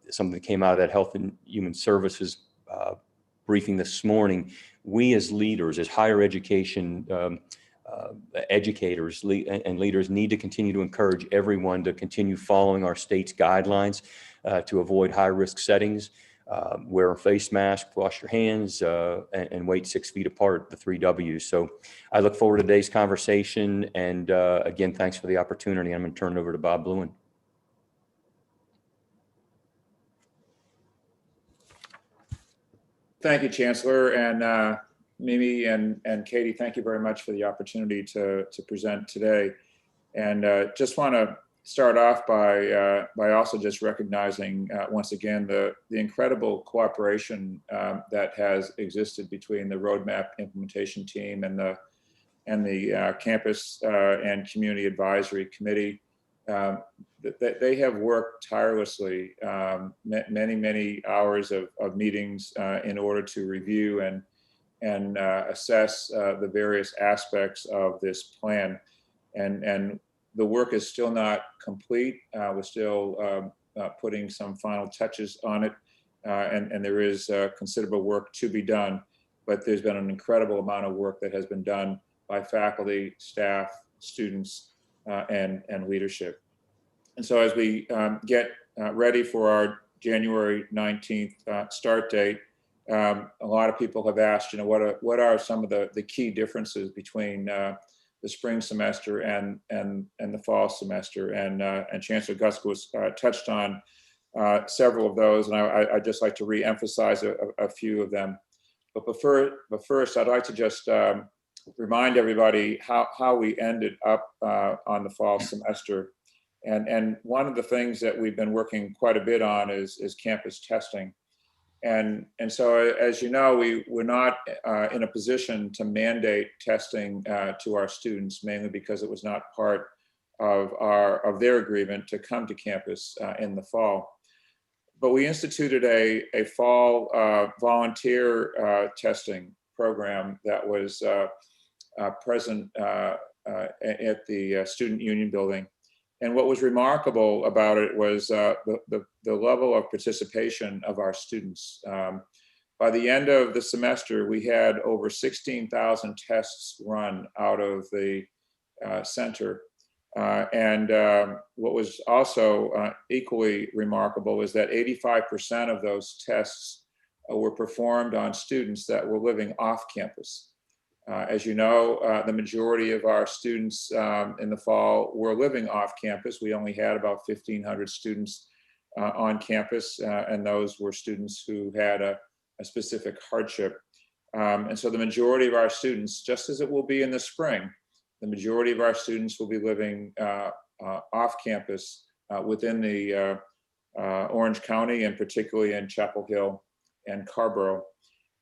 something that came out of that Health and Human Services briefing this morning, we as leaders, as higher education educators and leaders need to continue to encourage everyone to continue following our state's guidelines to avoid high-risk settings. Wear a face mask, wash your hands, and wait 6 feet apart, the 3 W's. So I look forward to today's conversation. And again, thanks for the opportunity. I'm going to turn it over to Bob Bluen. Thank you, Chancellor, and Mimi and Katie, thank you very much for the opportunity to present today. And just want to start off by also just recognizing once again the incredible cooperation that has existed between the roadmap implementation team and the campus and community advisory committee. They have worked tirelessly, many hours of meetings in order to review and assess the various aspects of this plan. And the work is still not complete. We're still putting some final touches on it. And there is considerable work to be done, but there's been an incredible amount of work that has been done by faculty, staff, students, and leadership. And so as we get ready for our January 19th start date, a lot of people have asked, what are some of the key differences between the spring semester and the fall semester? And Chancellor Guskowitz touched on several of those, and I'd just like to re-emphasize a few of them. But first, I'd like to just remind everybody how we ended up on the fall semester. And one of the things that we've been working quite a bit on is campus testing. And so, as you know, we're not in a position to mandate testing to our students, mainly because it was not part of their agreement to come to campus in the fall. But we instituted a fall volunteer testing program that was present at the Student Union Building. And what was remarkable about it was the level of participation of our students. By the end of the semester, we had over 16,000 tests run out of the center. And what was also equally remarkable is that 85% of those tests were performed on students that were living off campus. As you know, the majority of our students in the fall were living off campus. We only had about 1,500 students on campus, and those were students who had a specific hardship. And so the majority of our students, just as it will be in the spring, the majority of our students will be living off campus within the Orange County, and particularly in Chapel Hill and Carrboro.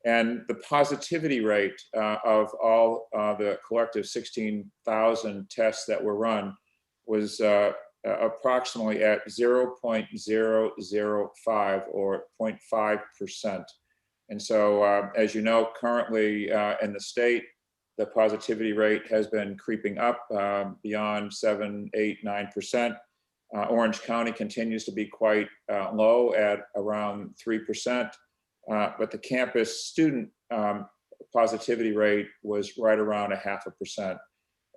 And the positivity rate of all the collective 16,000 tests that were run was approximately at 0.005 or 0.5%. And so, as you know, currently in the state, the positivity rate has been creeping up beyond 7, 8, 9%. Orange County continues to be quite low at around 3%. But the campus student positivity rate was right around 0.5%.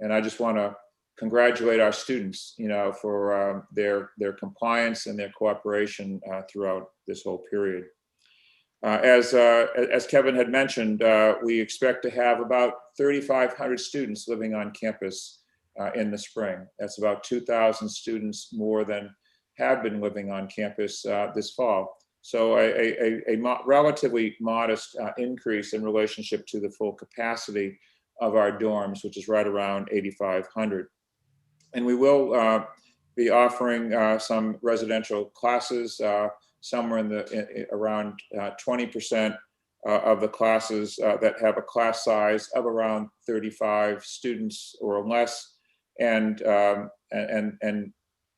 And I just want to congratulate our students, for their compliance and their cooperation throughout this whole period. As Kevin had mentioned, we expect to have about 3,500 students living on campus in the spring. That's about 2,000 students more than have been living on campus this fall. So a relatively modest increase in relationship to the full capacity of our dorms, which is right around 8,500. And we will be offering some residential classes, somewhere around 20% of the classes that have a class size of around 35 students or less, and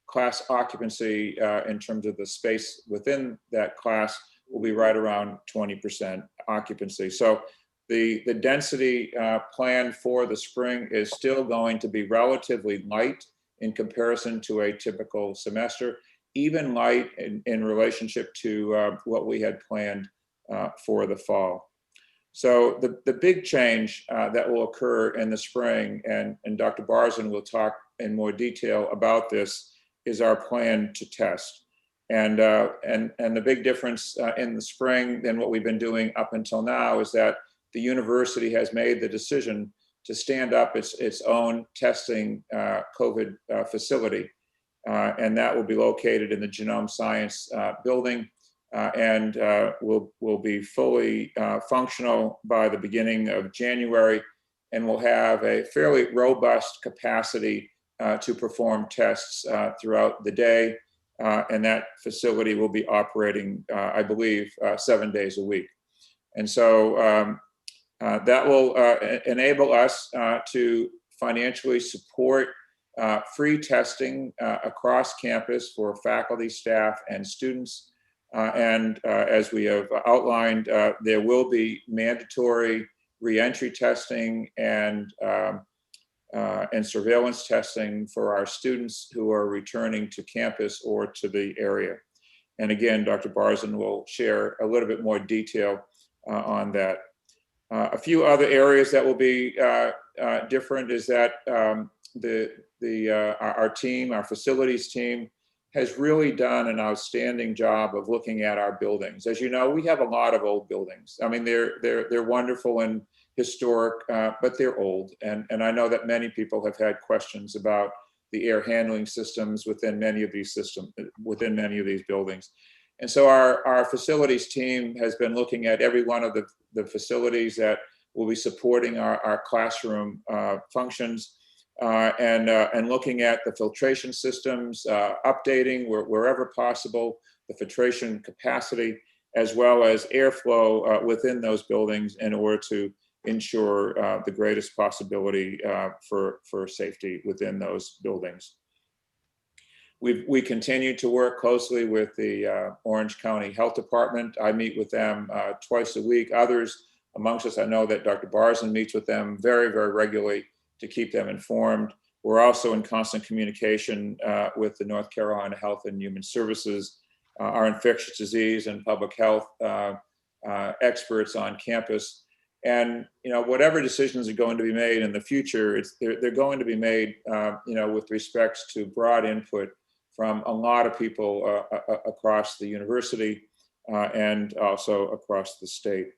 class occupancy in terms of the space within that class will be right around 20% occupancy. So the density plan for the spring is still going to be relatively light in comparison to a typical semester, even light in relationship to what we had planned for the fall. So the big change that will occur in the spring, and Dr. Barzun will talk in more detail about this, is our plan to test. And the big difference in the spring than what we've been doing up until now is that the university has made the decision to stand up its own testing COVID facility. And that will be located in the Genome Science building and will be fully functional by the beginning of January, and will have a fairly robust capacity to perform tests throughout the day. And that facility will be operating, I believe, 7 days a week. And so that will enable us to financially support free testing across campus for faculty, staff, and students. And as we have outlined, there will be mandatory reentry testing and surveillance testing for our students who are returning to campus or to the area. And again, Dr. Barzun will share a little bit more detail on that. A few other areas that will be different is that our team, our facilities team, has really done an outstanding job of looking at our buildings. As you know, we have a lot of old buildings. I mean, they're wonderful and historic, but they're old. And I know that many people have had questions about the air handling systems within many of these buildings. And so our facilities team has been looking at every one of the facilities that will be supporting our classroom functions and looking at the filtration systems, updating wherever possible the filtration capacity, as well as airflow within those buildings in order to ensure the greatest possibility for safety within those buildings. We continue to work closely with the Orange County Health Department. I meet with them twice a week. Others amongst us, I know that Dr. Barzun meets with them very, very regularly to keep them informed. We're also in constant communication with the North Carolina Health and Human Services, our infectious disease and public health experts on campus. And whatever decisions are going to be made in the future, they're going to be made with respect to broad input from a lot of people across the university and also across the state.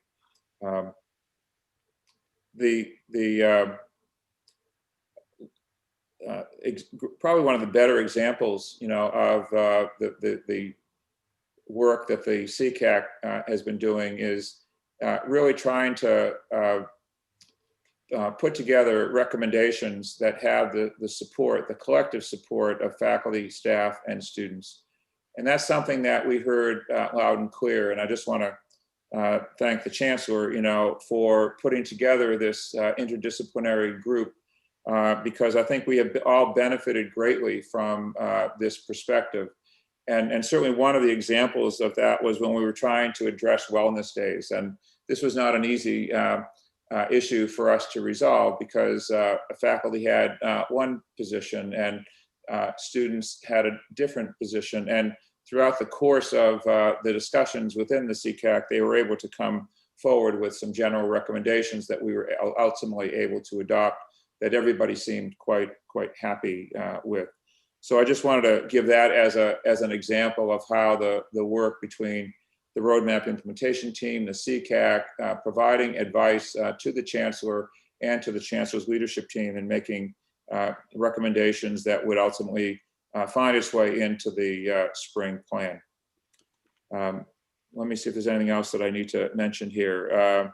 Probably one of the better examples, of the work that the CCAC has been doing is really trying to put together recommendations that have the support, the collective support of faculty, staff, and students. And that's something that we heard loud and clear. And I just want to thank the Chancellor, for putting together this interdisciplinary group, because I think we have all benefited greatly from this perspective. And certainly one of the examples of that was when we were trying to address wellness days. And this was not an easy issue for us to resolve, because faculty had one position and students had a different position. And throughout the course of the discussions within the CCAC, they were able to come forward with some general recommendations that we were ultimately able to adopt that everybody seemed quite happy with. So I just wanted to give that as an example of how the work between the roadmap implementation team, the CCAC, providing advice to the chancellor and to the chancellor's leadership team in making recommendations that would ultimately find its way into the spring plan. Let me see if there's anything else that I need to mention here.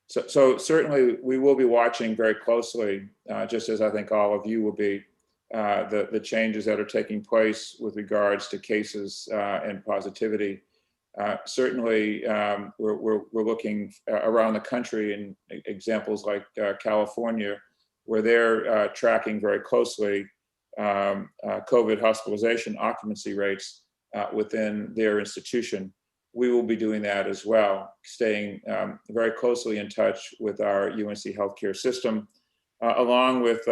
So certainly we will be watching very closely, just as I think all of you will be, the changes that are taking place with regards to cases and positivity. Certainly, we're looking around the country in examples like California, where they're tracking very closely COVID hospitalization occupancy rates within their institution. We will be doing that as well, staying very closely in touch with our UNC healthcare system, along with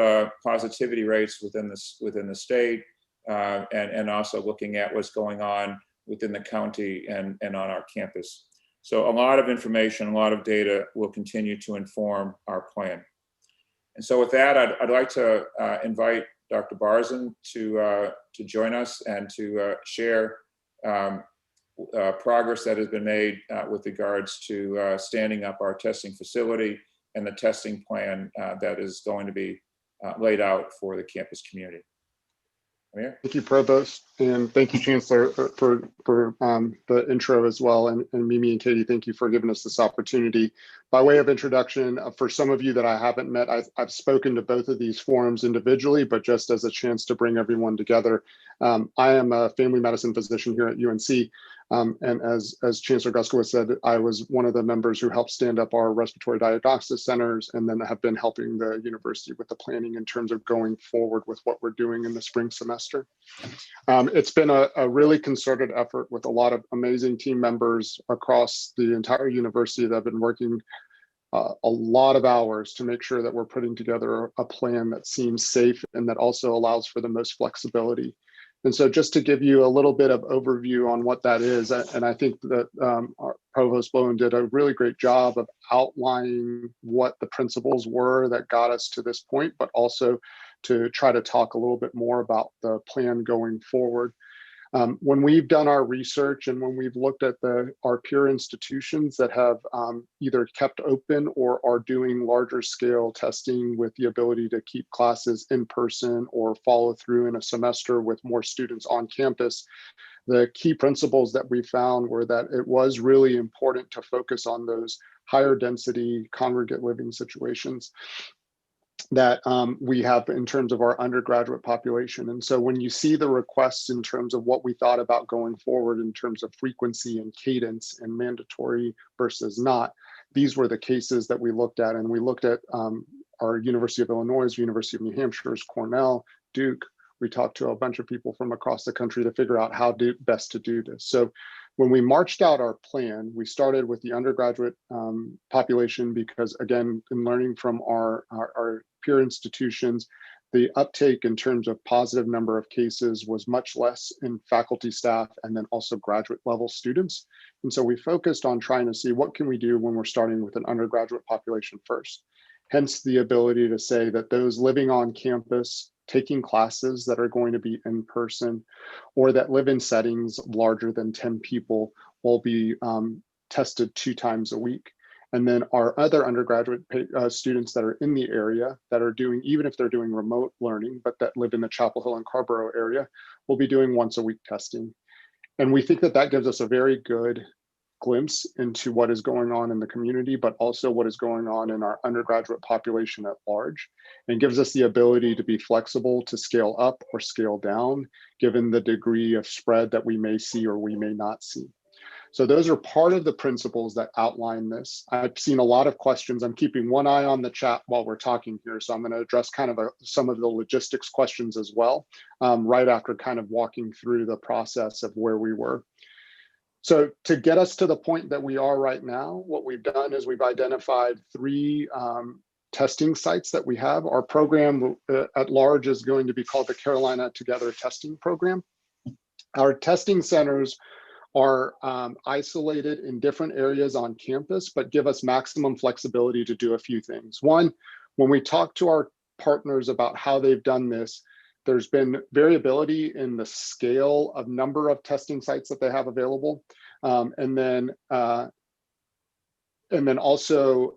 positivity rates within the state, and also looking at what's going on within the county and on our campus. So a lot of information, a lot of data will continue to inform our plan. And so with that, I'd like to invite Dr. Barzan to join us and to share progress that has been made with regards to standing up our testing facility and the testing plan that is going to be laid out for the campus community. Amir? Thank you, Provost, and thank you, Chancellor, for the intro as well. And Mimi and Katie, thank you for giving us this opportunity. By way of introduction, for some of you that I haven't met, I've spoken to both of these forums individually, but just as a chance to bring everyone together. I am a family medicine physician here at UNC. And as Chancellor Guskowitz said, I was one of the members who helped stand up our respiratory diagnosis centers, and then have been helping the university with the planning in terms of going forward with what we're doing in the spring semester. It's been a really concerted effort with a lot of amazing team members across the entire university that have been working a lot of hours to make sure that we're putting together a plan that seems safe and that also allows for the most flexibility. And so just to give you a little bit of overview on what that is, and I think that our Provost Blowen did a really great job of outlining what the principles were that got us to this point, but also to try to talk a little bit more about the plan going forward. When we've done our research and when we've looked at our peer institutions that have either kept open or are doing larger scale testing with the ability to keep classes in person or follow through in a semester with more students on campus, the key principles that we found were that it was really important to focus on those higher density congregate living situations that we have in terms of our undergraduate population. And so when you see the requests in terms of what we thought about going forward in terms of frequency and cadence and mandatory versus not, these were the cases that we looked at. And we looked at our University of Illinois, University of New Hampshire's, Cornell, Duke. We talked to a bunch of people from across the country to figure out how best to do this. So when we marched out our plan, we started with the undergraduate population because, again, in learning from our peer institutions, the uptake in terms of positive number of cases was much less in faculty, staff, and then also graduate level students. And so we focused on trying to see what can we do when we're starting with an undergraduate population first. Hence the ability to say that those living on campus, taking classes that are going to be in person or that live in settings larger than 10 people will be tested 2 times a week. And then our other undergraduate students that are in the area that are doing, even if they're doing remote learning, but that live in the Chapel Hill and Carrboro area, will be doing once a week testing. And we think that that gives us a very good glimpse into what is going on in the community, but also what is going on in our undergraduate population at large, and gives us the ability to be flexible to scale up or scale down, given the degree of spread that we may see or we may not see. So those are part of the principles that outline this. I've seen a lot of questions. I'm keeping one eye on the chat while we're talking here. So I'm going to address kind of some of the logistics questions as well, right after kind of walking through the process of where we were. So to get us to the point that we are right now, what we've done is we've identified 3 testing sites that we have. Our program at large is going to be called the Carolina Together Testing Program. Our testing centers are isolated in different areas on campus, but give us maximum flexibility to do a few things. One, when we talk to our partners about how they've done this, there's been variability in the scale of number of testing sites that they have available. And then also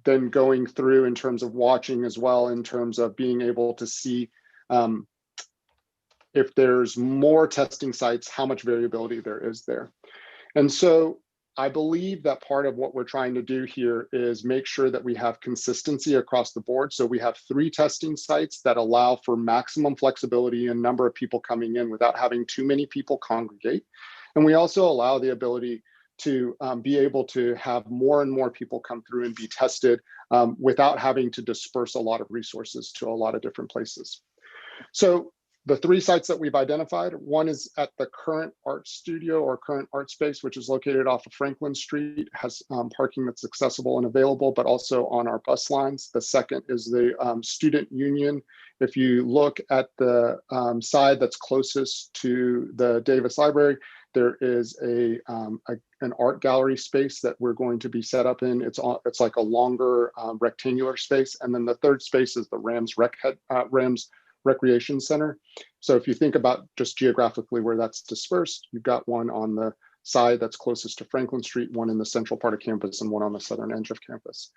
then going through in terms of watching as well, in terms of being able to see if there's more testing sites, how much variability there is there. And so I believe that part of what we're trying to do here is make sure that we have consistency across the board. So we have 3 testing sites that allow for maximum flexibility in number of people coming in without having too many people congregate. And we also allow the ability to be able to have more and more people come through and be tested without having to disperse a lot of resources to a lot of different places. So the 3 sites that we've identified, one is at the current art studio or current art space, which is located off of Franklin Street, has parking that's accessible and available, but also on our bus lines. The second is the student union. If you look at the side that's closest to the Davis Library, there is an art gallery space that we're going to be set up in. It's like a longer rectangular space. And then the third space is the Rams Recreation Center. So if you think about just geographically where that's dispersed, you've got one on the side that's closest to Franklin Street, one in the central part of campus, and one on the southern edge of campus.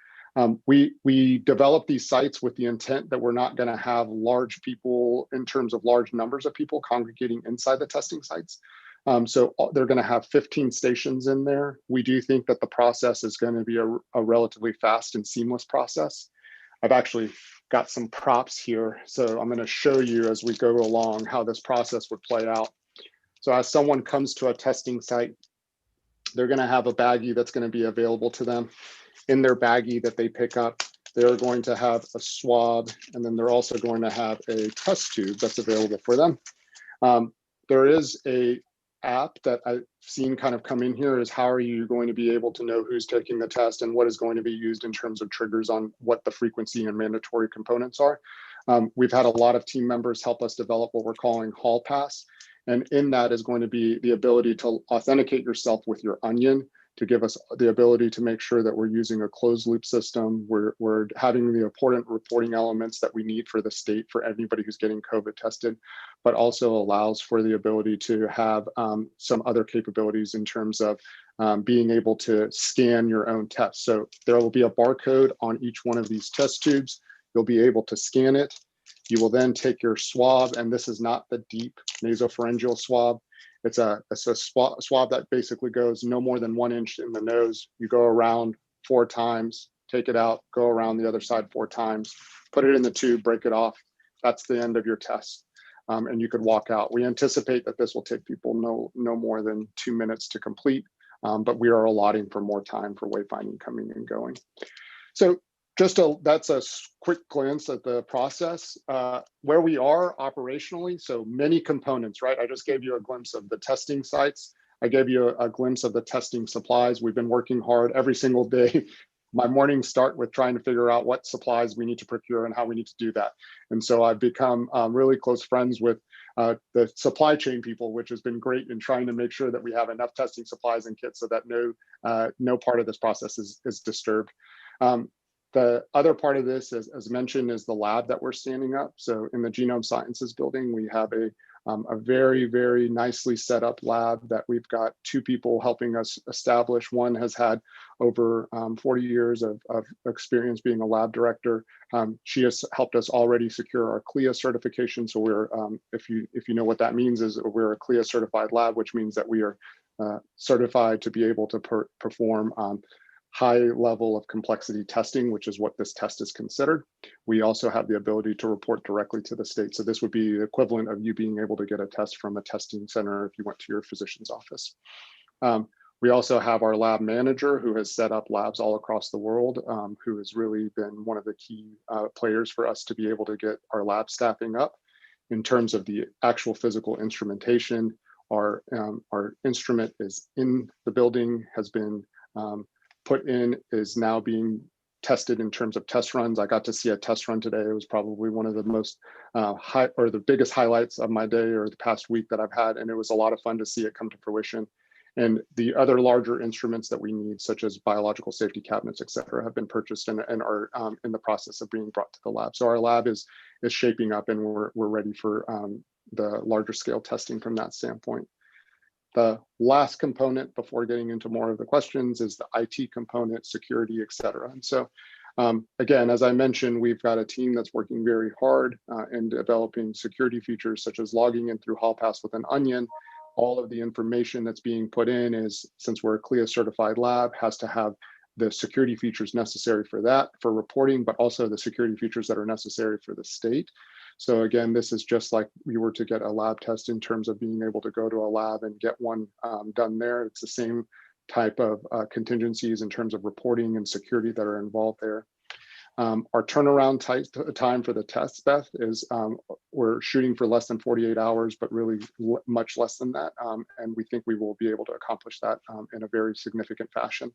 We developed these sites with the intent that we're not going to have large people in terms of large numbers of people congregating inside the testing sites. So they're going to have 15 stations in there. We do think that the process is going to be a relatively fast and seamless process. I've actually got some props here. So I'm going to show you as we go along how this process would play out. So as someone comes to a testing site, they're going to have a baggie that's going to be available to them. In their baggie that they pick up, they're going to have a swab, and then they're also going to have a test tube that's available for them. There is a app that I've seen kind of come in here is how are you going to be able to know who's taking the test and what is going to be used in terms of triggers on what the frequency and mandatory components are. We've had a lot of team members help us develop what we're calling Hall Pass. And in that is going to be the ability to authenticate yourself with your Onion to give us the ability to make sure that we're using a closed loop system. We're having the important reporting elements that we need for the state for anybody who's getting COVID tested, but also allows for the ability to have some other capabilities in terms of being able to scan your own test. So there will be a barcode on each one of these test tubes. You'll be able to scan it. You will then take your swab, and this is not the deep nasopharyngeal swab. It's a swab that basically goes no more than 1 inch in the nose. You go around 4 times, take it out, go around the other side 4 times, put it in the tube, break it off. That's the end of your test. And you could walk out. We anticipate that this will take people no more than 2 minutes to complete, but we are allotting for more time for wayfinding coming and going. So that's a quick glance at the process, where we are operationally. So many components, right? I just gave you a glimpse of the testing sites. I gave you a glimpse of the testing supplies. We've been working hard every single day. My mornings start with trying to figure out what supplies we need to procure and how we need to do that. And so I've become really close friends with the supply chain people, which has been great in trying to make sure that we have enough testing supplies and kits so that no part of this process is disturbed. The other part of this, as mentioned, is the lab that we're standing up. So in the Genome Sciences building, we have a very, very nicely set up lab that we've got 2 people helping us establish. One has had over 40 years of experience being a lab director. She has helped us already secure our CLIA certification. So we're, if you know what that means, is we're a CLIA certified lab, which means that we are certified to be able to perform high level of complexity testing, which is what this test is considered. We also have the ability to report directly to the state. So this would be the equivalent of you being able to get a test from a testing center if you went to your physician's office. We also have our lab manager who has set up labs all across the world, who has really been one of the key players for us to be able to get our lab staffing up. In terms of the actual physical instrumentation, our instrument is in the building, has been put in, is now being tested in terms of test runs. I got to see a test run today. It was probably one of the most the biggest highlights of my day or the past week that I've had. And it was a lot of fun to see it come to fruition. And the other larger instruments that we need, such as biological safety cabinets, et cetera, have been purchased and are in the process of being brought to the lab. So our lab is shaping up, and we're ready for the larger scale testing from that standpoint. The last component before getting into more of the questions is the IT component, security, et cetera. And so again, as I mentioned, we've got a team that's working very hard in developing security features such as logging in through Hall Pass with an onion. All of the information that's being put in is, since we're a CLIA certified lab, has to have the security features necessary for that, for reporting, but also the security features that are necessary for the state. So again, this is just like we were to get a lab test in terms of being able to go to a lab and get one done there. It's the same type of contingencies in terms of reporting and security that are involved there. Our turnaround time for the test, Beth, is we're shooting for less than 48 hours, but really much less than that. And we think we will be able to accomplish that in a very significant fashion.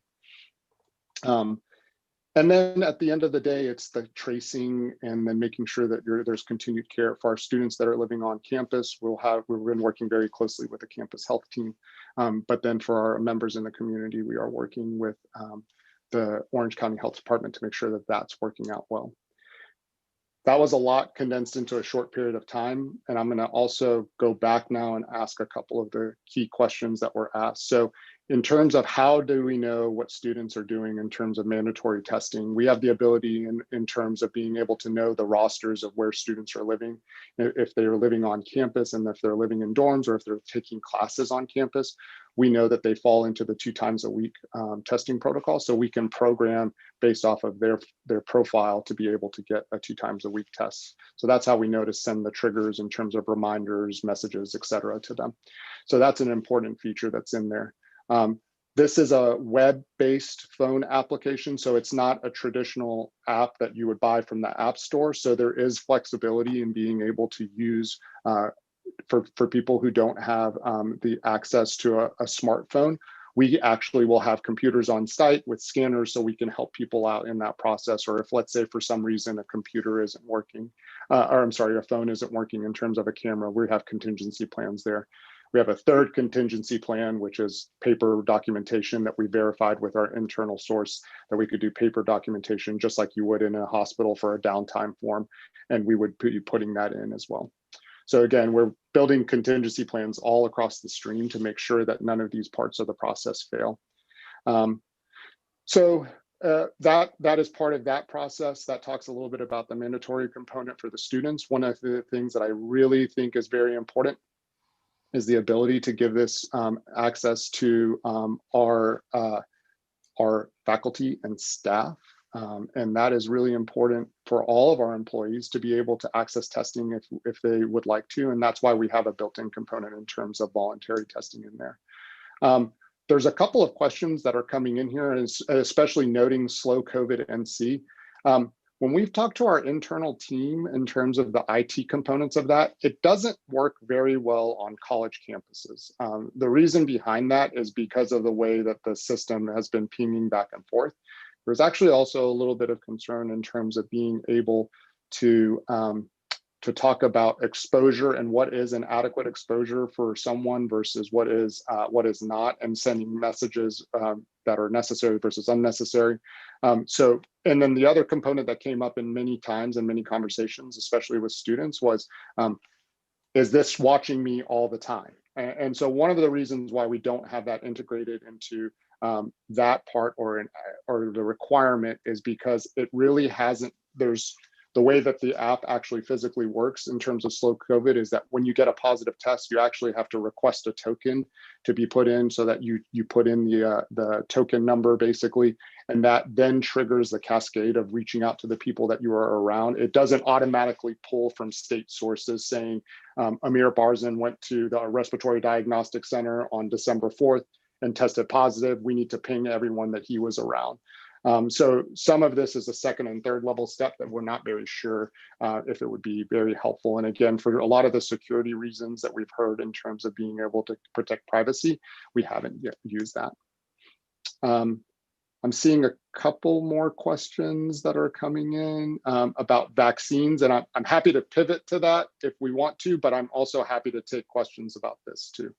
And then at the end of the day, it's the tracing and then making sure that there's continued care for our students that are living on campus. We've been working very closely with the campus health team. But then for our members in the community, we are working with the Orange County Health Department to make sure that that's working out well. That was a lot condensed into a short period of time. And I'm going to also go back now and ask a couple of the key questions that were asked. So in terms of how do we know what students are doing in terms of mandatory testing, we have the ability in terms of being able to know the rosters of where students are living, if they're living on campus and if they're living in dorms or if they're taking classes on campus. We know that they fall into the 2 times a week testing protocol. So we can program based off of their profile to be able to get a 2 times a week test. So that's how we know to send the triggers in terms of reminders, messages, et cetera, to them. So that's an important feature that's in there. This is a web-based phone application, so it's not a traditional app that you would buy from the App Store. So there is flexibility in being able to use for people who don't have the access to a smartphone. We actually will have computers on site with scanners so we can help people out in that process. Or if, let's say, for some reason a computer isn't working, or I'm sorry, a phone isn't working in terms of a camera, we have contingency plans there. We have a third contingency plan, which is paper documentation that we verified with our internal source, that we could do paper documentation just like you would in a hospital for a downtime form. And we would be putting that in as well. So again, we're building contingency plans all across the stream to make sure that none of these parts of the process fail. That is part of that process. That talks a little bit about the mandatory component for the students. One of the things that I really think is very important is the ability to give this access to our faculty and staff. And that is really important for all of our employees to be able to access testing if they would like to. And that's why we have a built-in component in terms of voluntary testing in there. There's a couple of questions that are coming in here, and especially noting slow COVID NC. When we've talked to our internal team in terms of the IT components of that, it doesn't work very well on college campuses. The reason behind that is because of the way that the system has been pinging back and forth. There's actually also a little bit of concern in terms of being able to talk about exposure and what is an adequate exposure for someone versus what is not, and sending messages that are necessary versus unnecessary. And then the other component that came up in many times in many conversations, especially with students, was, is this watching me all the time? And so one of the reasons why we don't have that integrated into that part or the requirement is because it really hasn't, the way that the app actually physically works in terms of slow COVID is that when you get a positive test, you actually have to request a token to be put in, so that you put in the token number basically, and that then triggers the cascade of reaching out to the people that you are around. It doesn't automatically pull from state sources saying Amir Barzan went to the Respiratory Diagnostic Center on December 4th and tested positive. We need to ping everyone that he was around. So some of this is a second and third level step that we're not very sure if it would be very helpful. And again, for a lot of the security reasons that we've heard in terms of being able to protect privacy, we haven't yet used that. I'm seeing a couple more questions that are coming in about vaccines, and I'm happy to pivot to that if we want to, but I'm also happy to take questions about this too.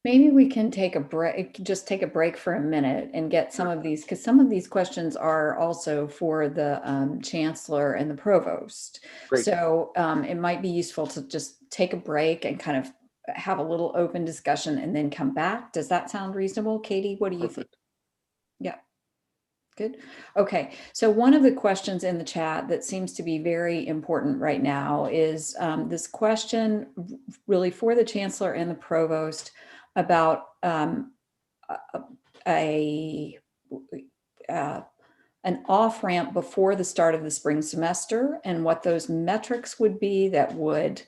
Maybe we can take a break, just take a break for a minute and get some of these, because some of these questions are also for the chancellor and the provost. Great. So it might be useful to just take a break and kind of have a little open discussion and then come back. Does that sound reasonable? Katie, what do you think? Yeah. Good. Okay. So one of the questions in the chat that seems to be very important right now is this question really for the chancellor and the provost about an off-ramp before the start of the spring semester and what those metrics would be that would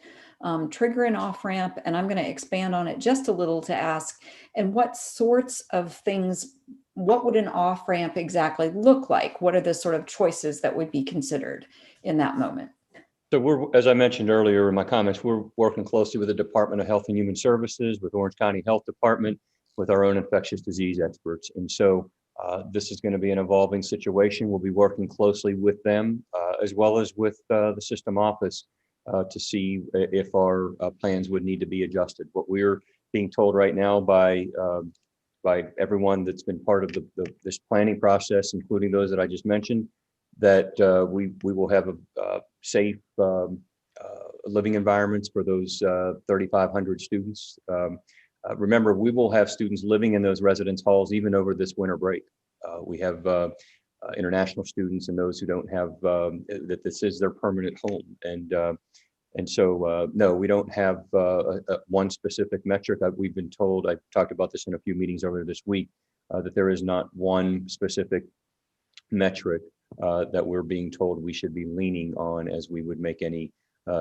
trigger an off-ramp. And I'm going to expand on it just a little to ask, and what sorts of things, what would an off-ramp exactly look like? What are the sort of choices that would be considered in that moment? So we're, as I mentioned earlier in my comments, we're working closely with the Department of Health and Human Services, with Orange County Health Department, with our own infectious disease experts. And so this is going to be an evolving situation. We'll be working closely with them as well as with the system office to see if our plans would need to be adjusted. What we're being told right now by everyone that's been part of this planning process, including those that I just mentioned, that we will have a safe living environments for those 3,500 students. Remember, we will have students living in those residence halls even over this winter break. We have international students and those who don't have, that this is their permanent home. And so, no, we don't have one specific metric. We've been told, I've talked about this in a few meetings over this week, that there is not one specific metric that we're being told we should be leaning on as we would make any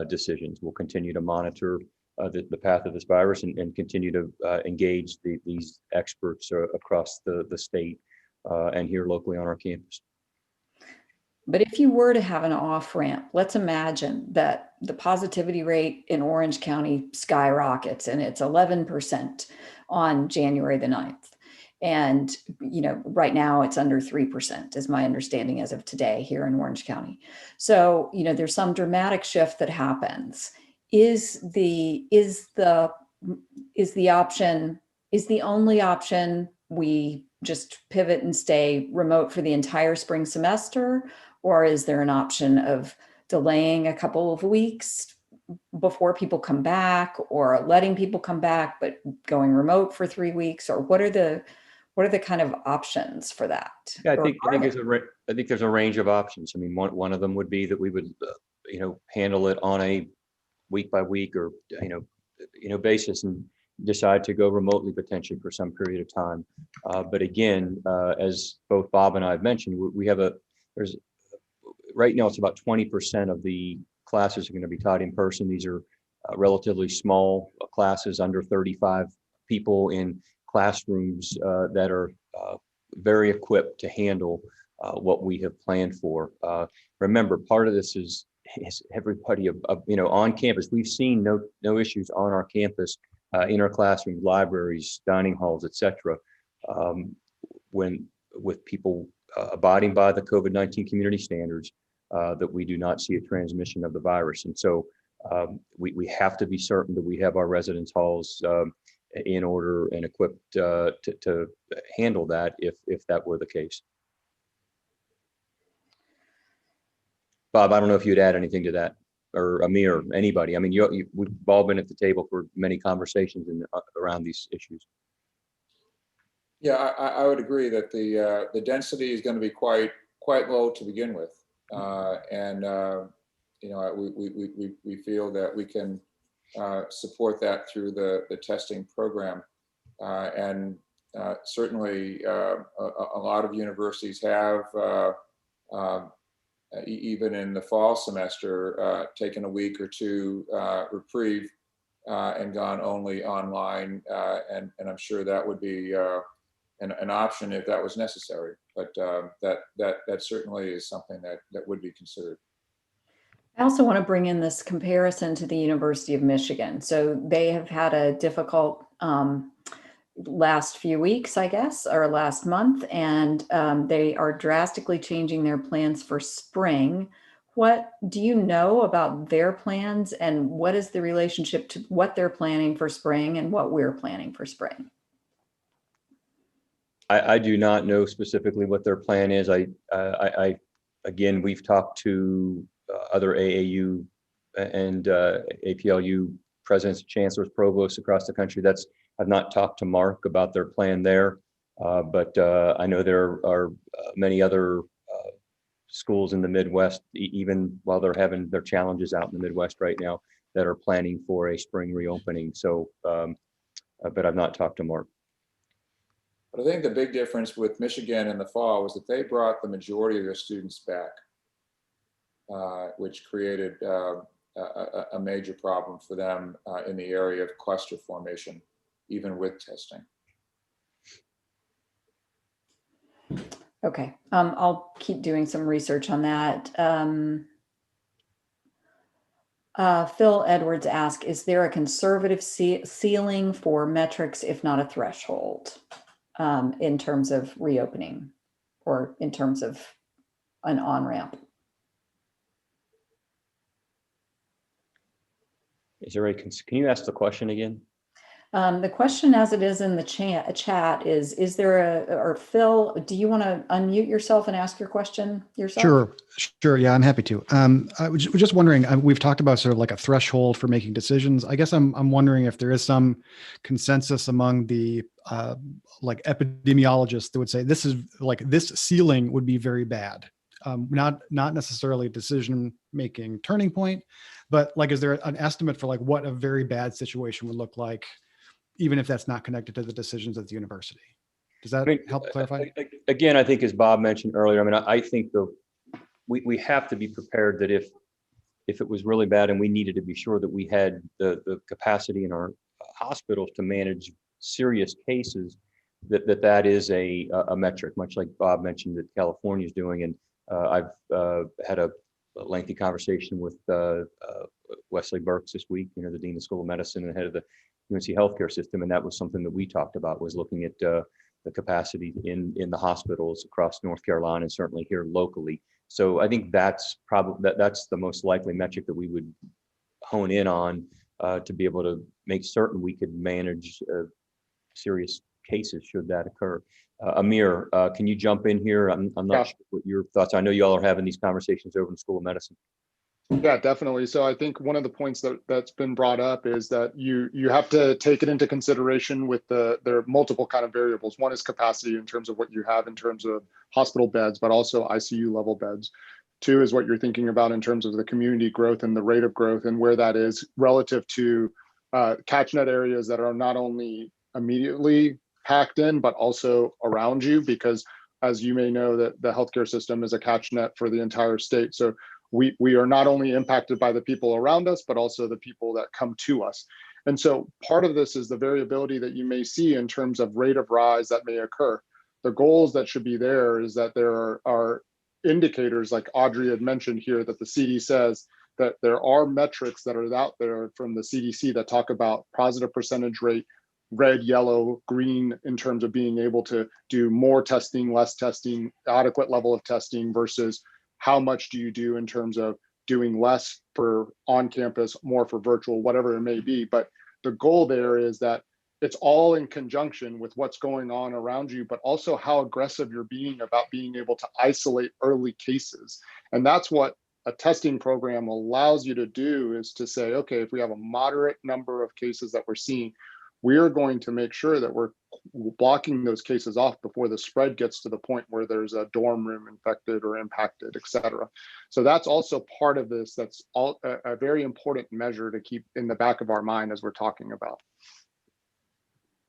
decisions. We'll continue to monitor the path of this virus and continue to engage these experts across the state and here locally on our campus. But if you were to have an off ramp, let's imagine that the positivity rate in Orange County skyrockets and it's 11% on January the 9th. And, you know, right now it's under 3% is my understanding as of today here in Orange County. So, you know, there's some dramatic shift that happens. Is the only option we just pivot and stay remote for the entire spring semester? Or is there an option of delaying a couple of weeks before people come back, or letting people come back, but going remote for 3 weeks? Or what are the kind of options for that? Yeah, I think there's a range of options. I mean, one of them would be that we would, handle it on a week by week or, basis and decide to go remotely potentially for some period of time. But again, as both Bob and I have mentioned, right now it's about 20% of the classes are going to be taught in person. These are relatively small classes, under 35 people in classrooms that are very equipped to handle what we have planned for. Remember, part of this is everybody on campus. We've seen no issues on our campus in our classrooms, libraries, dining halls, etc. With people abiding by the COVID-19 community standards, that we do not see a transmission of the virus. And so we have to be certain that we have our residence halls in order and equipped to handle that if that were the case. Bob, I don't know if you'd add anything to that, or Amir, or anybody. I mean, we've all been at the table for many conversations around these issues. Yeah, I would agree that the density is going to be quite low to begin with, we feel that we can support that through the testing program, certainly a lot of universities have even in the fall semester taken a week or two reprieve and gone only online, and I'm sure that would be an option if that was necessary, but that certainly is something that would be considered. I also want to bring in this comparison to the University of Michigan. So they have had a difficult last few weeks, I guess, or last month, and they are drastically changing their plans for spring. What do you know about their plans, and what is the relationship to what they're planning for spring and what we're planning for spring? I do not know specifically what their plan is. Again, we've talked to other AAU and APLU presidents, chancellors, provosts across the country. I've not talked to Mark about their plan there, but I know there are many other schools in the Midwest, even while they're having their challenges out in the Midwest right now, that are planning for a spring reopening. So, but I've not talked to Mark. But I think the big difference with Michigan in the fall was that they brought the majority of their students back, which created a major problem for them in the area of cluster formation, even with testing. Okay, I'll keep doing some research on that. Phil Edwards asked, is there a conservative ceiling for metrics, if not a threshold, in terms of reopening or in terms of an on-ramp? Is there can you ask the question again? The question as it is in the chat is there or Phil, do you want to unmute yourself and ask your question yourself? Sure. Yeah, I'm happy to. I was just wondering, we've talked about sort of like a threshold for making decisions. I guess I'm wondering if there is some consensus among the like epidemiologists that would say this ceiling would be very bad. Not necessarily a decision-making turning point, but like, is there an estimate for like what a very bad situation would look like, even if that's not connected to the decisions at the university? Does that help clarify? Again, I think as Bob mentioned earlier, I mean, I think we have to be prepared that if it was really bad and we needed to be sure that we had the capacity in our hospitals to manage serious cases, that is a metric, much like Bob mentioned that California is doing. And I've had a lengthy conversation with Wesley Burks this week, the Dean of School of Medicine and head of the UNC healthcare system. And that was something that we talked about, was looking at the capacity in the hospitals across North Carolina and certainly here locally. So I think that's probably, that's the most likely metric that we would hone in on to be able to make certain we could manage serious cases should that occur. Amir, can you jump in here? I'm not sure what your thoughts. I know you all are having these conversations over in the School of Medicine. Yeah, definitely. So I think one of the points that's been brought up is that you have to take it into consideration with there are multiple kind of variables. One is capacity in terms of what you have in terms of hospital beds, but also ICU level beds. Two is what you're thinking about in terms of the community growth and the rate of growth and where that is relative to catchment areas that are not only immediately packed in, but also around you, because as you may know, that the healthcare system is a catch net for the entire state. So we are not only impacted by the people around us, but also the people that come to us. And so part of this is the variability that you may see in terms of rate of rise that may occur. The goals that should be there is that there are indicators, like Audrey had mentioned here, that the CD says that there are metrics that are out there from the CDC that talk about positive percentage rate, red, yellow, green, in terms of being able to do more testing, less testing, adequate level of testing versus how much do you do in terms of doing less for on campus, more for virtual, whatever it may be. But the goal there is that it's all in conjunction with what's going on around you, but also how aggressive you're being about being able to isolate early cases. And that's what a testing program allows you to do, is to say, okay, if we have a moderate number of cases that we're seeing, we're going to make sure that we're blocking those cases off before the spread gets to the point where there's a dorm room infected or impacted, et cetera. So that's also part of this. That's all a very important measure to keep in the back of our mind as we're talking about.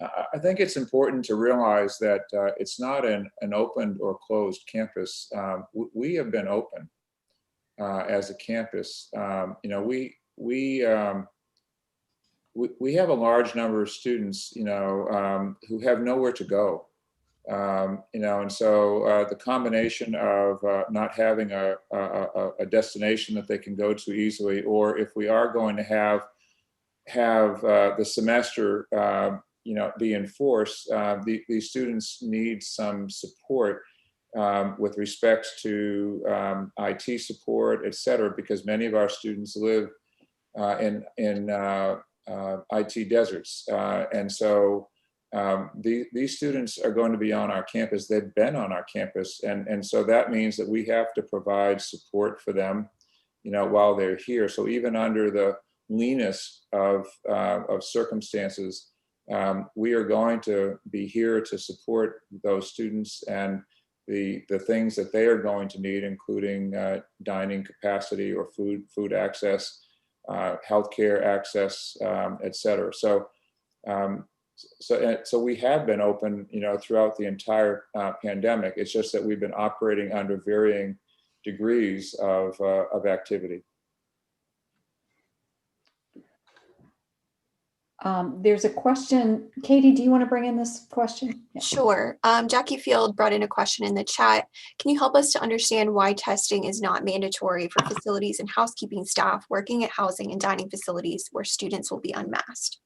I think it's important to realize that it's not an open or closed campus. We have been open as a campus. We have a large number of students, who have nowhere to go, and so the combination of not having a destination that they can go to easily, or if we are going to have the semester be enforced, these students need some support with respect to IT support, et cetera, because many of our students live in IT deserts. And so these students are going to be on our campus. They've been on our campus. And so that means that we have to provide support for them, while they're here. So even under the leanest of circumstances, we are going to be here to support those students and the things that they are going to need, including dining capacity or food access, healthcare access, et cetera. So we have been open, throughout the entire pandemic. It's just that we've been operating under varying degrees of activity. There's a question. Katie, do you want to bring in this question? Yeah. Sure. Jackie Field brought in a question in the chat. Can you help us to understand why testing is not mandatory for facilities and housekeeping staff working at housing and dining facilities where students will be unmasked?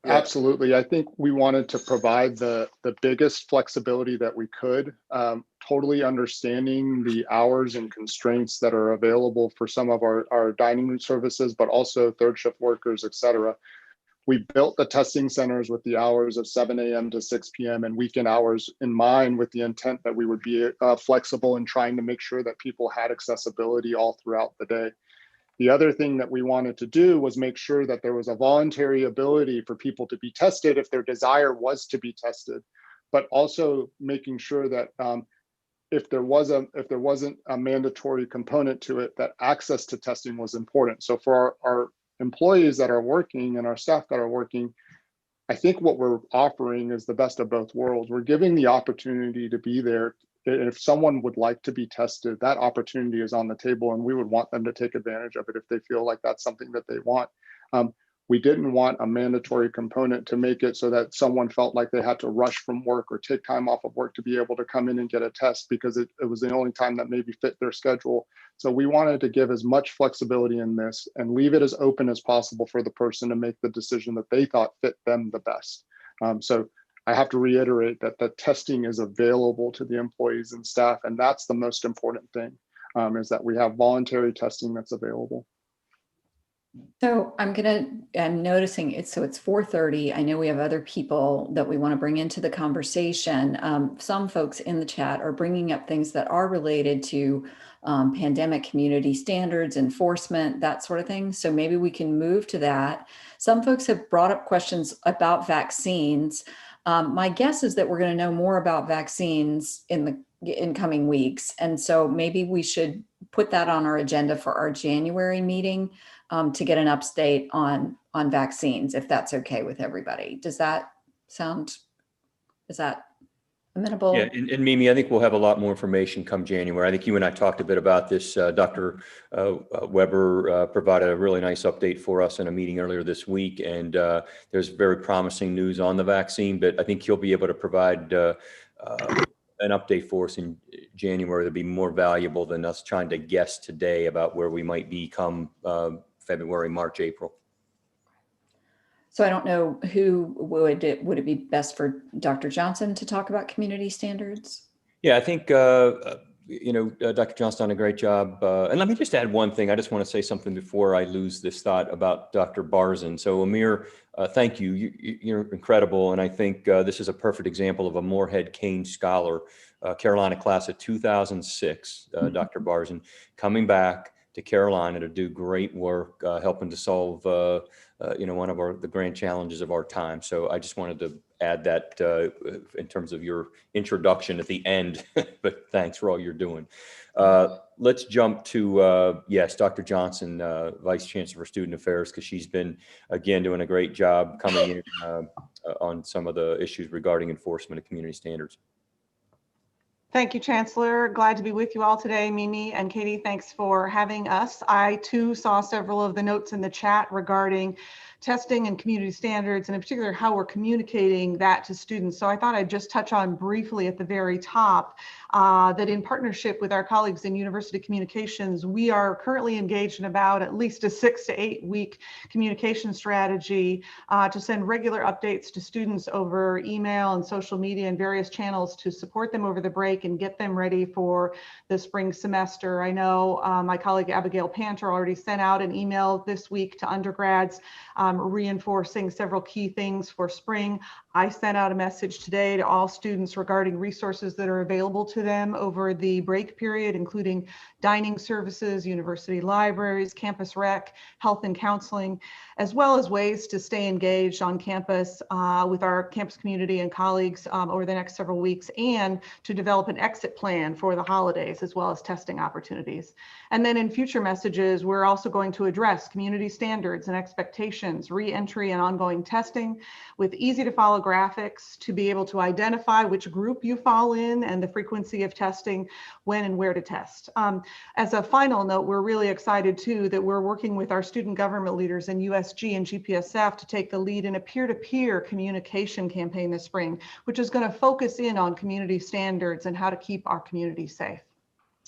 Absolutely. I think we wanted to provide the biggest flexibility that we could, totally understanding the hours and constraints that are available for some of our dining room services, but also third shift workers, et cetera. We built the testing centers with the hours of 7 a.m. to 6 p.m. and weekend hours in mind, with the intent that we would be flexible in trying to make sure that people had accessibility all throughout the day. The other thing that we wanted to do was make sure that there was a voluntary ability for people to be tested if their desire was to be tested, but also making sure that if there wasn't a mandatory component to it, that access to testing was important. So for our employees that are working and our staff that are working, I think what we're offering is the best of both worlds. We're giving the opportunity to be there. If someone would like to be tested, that opportunity is on the table, and we would want them to take advantage of it if they feel like that's something that they want. We didn't want a mandatory component to make it so that someone felt like they had to rush from work or take time off of work to be able to come in and get a test because it was the only time that maybe fit their schedule. So we wanted to give as much flexibility in this and leave it as open as possible for the person to make the decision that they thought fit them the best. So I have to reiterate that the testing is available to the employees and staff, and that's the most important thing, is that we have voluntary testing that's available. So I'm noticing it's 4:30. I know we have other people that we want to bring into the conversation. Some folks in the chat are bringing up things that are related to pandemic community standards, enforcement, that sort of thing. So maybe we can move to that. Some folks have brought up questions about vaccines. My guess is that we're going to know more about vaccines in coming weeks. And so maybe we should put that on our agenda for our January meeting to get an update on vaccines, if that's okay with everybody. Is that amenable? Yeah, and Mimi, I think we'll have a lot more information come January. I think you and I talked a bit about this. Dr. Weber provided a really nice update for us in a meeting earlier this week, and there's very promising news on the vaccine, but I think he'll be able to provide an update for us in January that'll be more valuable than us trying to guess today about where we might be come February, March, April. So I don't know who would it be best for Dr. Johnson to talk about community standards? Yeah, I think, Dr. Johnson done a great job. And let me just add one thing. I just want to say something before I lose this thought about Dr. Barzin. So Amir, thank you. You're incredible. And I think this is a perfect example of a Moorhead Kane scholar, Carolina class of 2006, Dr. Barzin, coming back to Carolina to do great work, helping to solve, one of the grand challenges of our time. So I just wanted to add that in terms of your introduction at the end, but thanks for all you're doing. Let's jump to, yes, Dr. Johnson, Vice Chancellor for Student Affairs, because she's been, again, doing a great job coming in on some of the issues regarding enforcement of community standards. Thank you, Chancellor. Glad to be with you all today. Mimi and Katie, thanks for having us. I too saw several of the notes in the chat regarding testing and community standards, and in particular how we're communicating that to students. So I thought I'd just touch on briefly at the very top that in partnership with our colleagues in University Communications, we are currently engaged in about at least a 6 to 8 week communication strategy to send regular updates to students over email and social media and various channels to support them over the break and get them ready for the spring semester. I know my colleague Abigail Panter already sent out an email this week to undergrads reinforcing several key things for spring. I sent out a message today to all students regarding resources that are available to them over the break period, including dining services, university libraries, campus rec, health and counseling, as well as ways to stay engaged on campus with our campus community and colleagues over the next several weeks, and to develop an exit plan for the holidays, as well as testing opportunities. And then in future messages, we're also going to address community standards and expectations, re-entry and ongoing testing, with easy to follow graphics to be able to identify which group you fall in and the frequency of testing, when and where to test. As a final note, we're really excited too that we're working with our student government leaders in USG and GPSF to take the lead in a peer-to-peer communication campaign this spring, which is going to focus in on community standards and how to keep our community safe.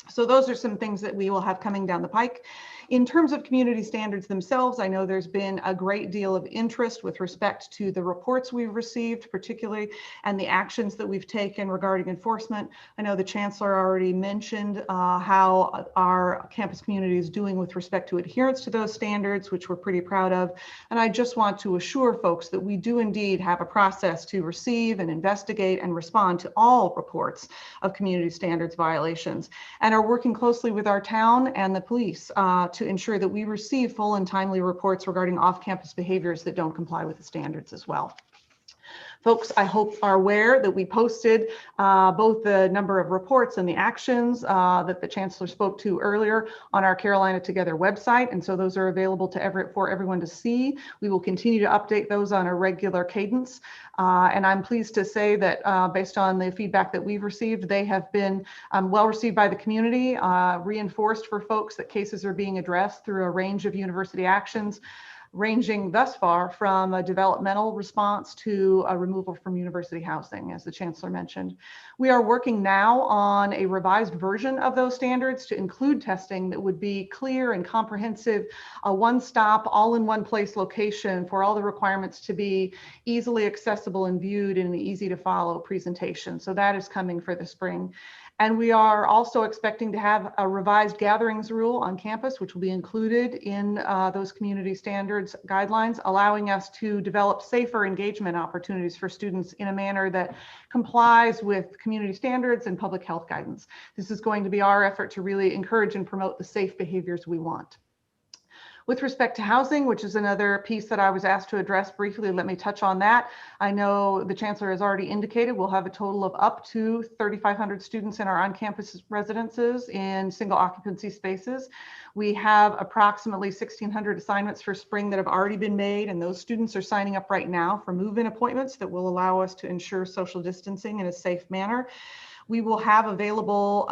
So those are some things that we will have coming down the pike. In terms of community standards themselves, I know there's been a great deal of interest with respect to the reports we've received, particularly, and the actions that we've taken regarding enforcement. I know the Chancellor already mentioned how our campus community is doing with respect to adherence to those standards, which we're pretty proud of. And I just want to assure folks that we do indeed have a process to receive and investigate and respond to all reports of community standards violations, and are working closely with our town and the police to ensure that we receive full and timely reports regarding off-campus behaviors that don't comply with the standards as well. Folks, I hope are aware that we posted both the number of reports and the actions that the Chancellor spoke to earlier on our Carolina Together website. And so those are available for everyone to see. We will continue to update those on a regular cadence. And I'm pleased to say that based on the feedback that we've received, they have been well received by the community, reinforced for folks that cases are being addressed through a range of university actions, ranging thus far from a developmental response to a removal from university housing, as the Chancellor mentioned. We are working now on a revised version of those standards to include testing that would be clear and comprehensive, a one-stop, all-in-one-place location for all the requirements to be easily accessible and viewed in an easy-to-follow presentation. So that is coming for the spring. And we are also expecting to have a revised gatherings rule on campus, which will be included in those community standards guidelines, allowing us to develop safer engagement opportunities for students in a manner that complies with community standards and public health guidance. This is going to be our effort to really encourage and promote the safe behaviors we want. With respect to housing, which is another piece that I was asked to address briefly, let me touch on that. I know the Chancellor has already indicated we'll have a total of up to 3,500 students in our on-campus residences in single occupancy spaces. We have approximately 1,600 assignments for spring that have already been made, and those students are signing up right now for move-in appointments that will allow us to ensure social distancing in a safe manner. We will have available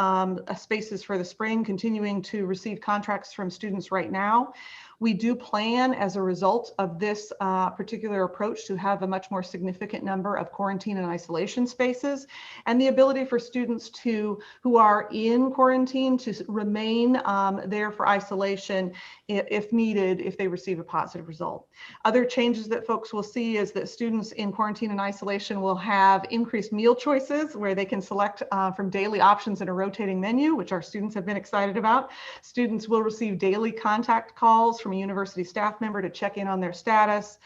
spaces for the spring, continuing to receive contracts from students right now. We do plan, as a result of this particular approach, to have a much more significant number of quarantine and isolation spaces, and the ability for students who are in quarantine to remain there for isolation if needed, if they receive a positive result. Other changes that folks will see is that students in quarantine and isolation will have increased meal choices, where they can select from daily options in a rotating menu, which our students have been excited about. Students will receive daily contact calls from a university staff member to check in on their status.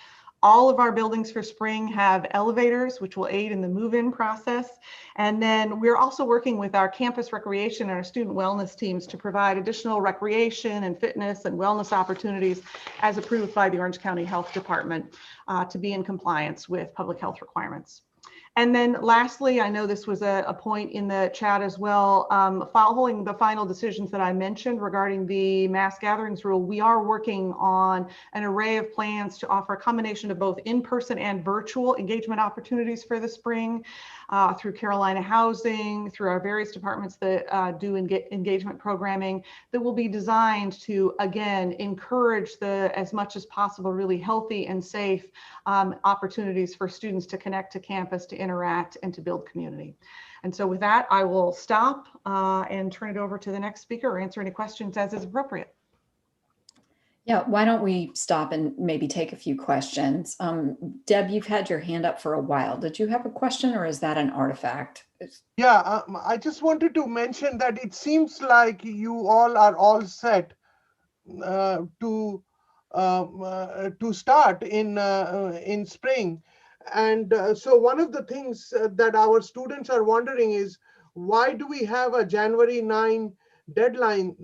All of our buildings for spring have elevators, which will aid in the move-in process. And then we're also working with our campus recreation and our student wellness teams to provide additional recreation and fitness and wellness opportunities as approved by the Orange County Health Department to be in compliance with public health requirements. And then lastly, I know this was a point in the chat as well, following the final decisions that I mentioned regarding the mass gatherings rule, we are working on an array of plans to offer a combination of both in-person and virtual engagement opportunities for the spring through Carolina Housing, through our various departments that do engagement programming that will be designed to, again, encourage as much as possible, really healthy and safe opportunities for students to connect to campus, to interact, and to build community. And so with that, I will stop and turn it over to the next speaker or answer any questions as is appropriate. Yeah, why don't we stop and maybe take a few questions? Deb, you've had your hand up for a while. Did you have a question, or is that an artifact? Yeah, I just wanted to mention that it seems like you all are all set to start in spring. And so one of the things that our students are wondering is, why do we have a January 9 deadline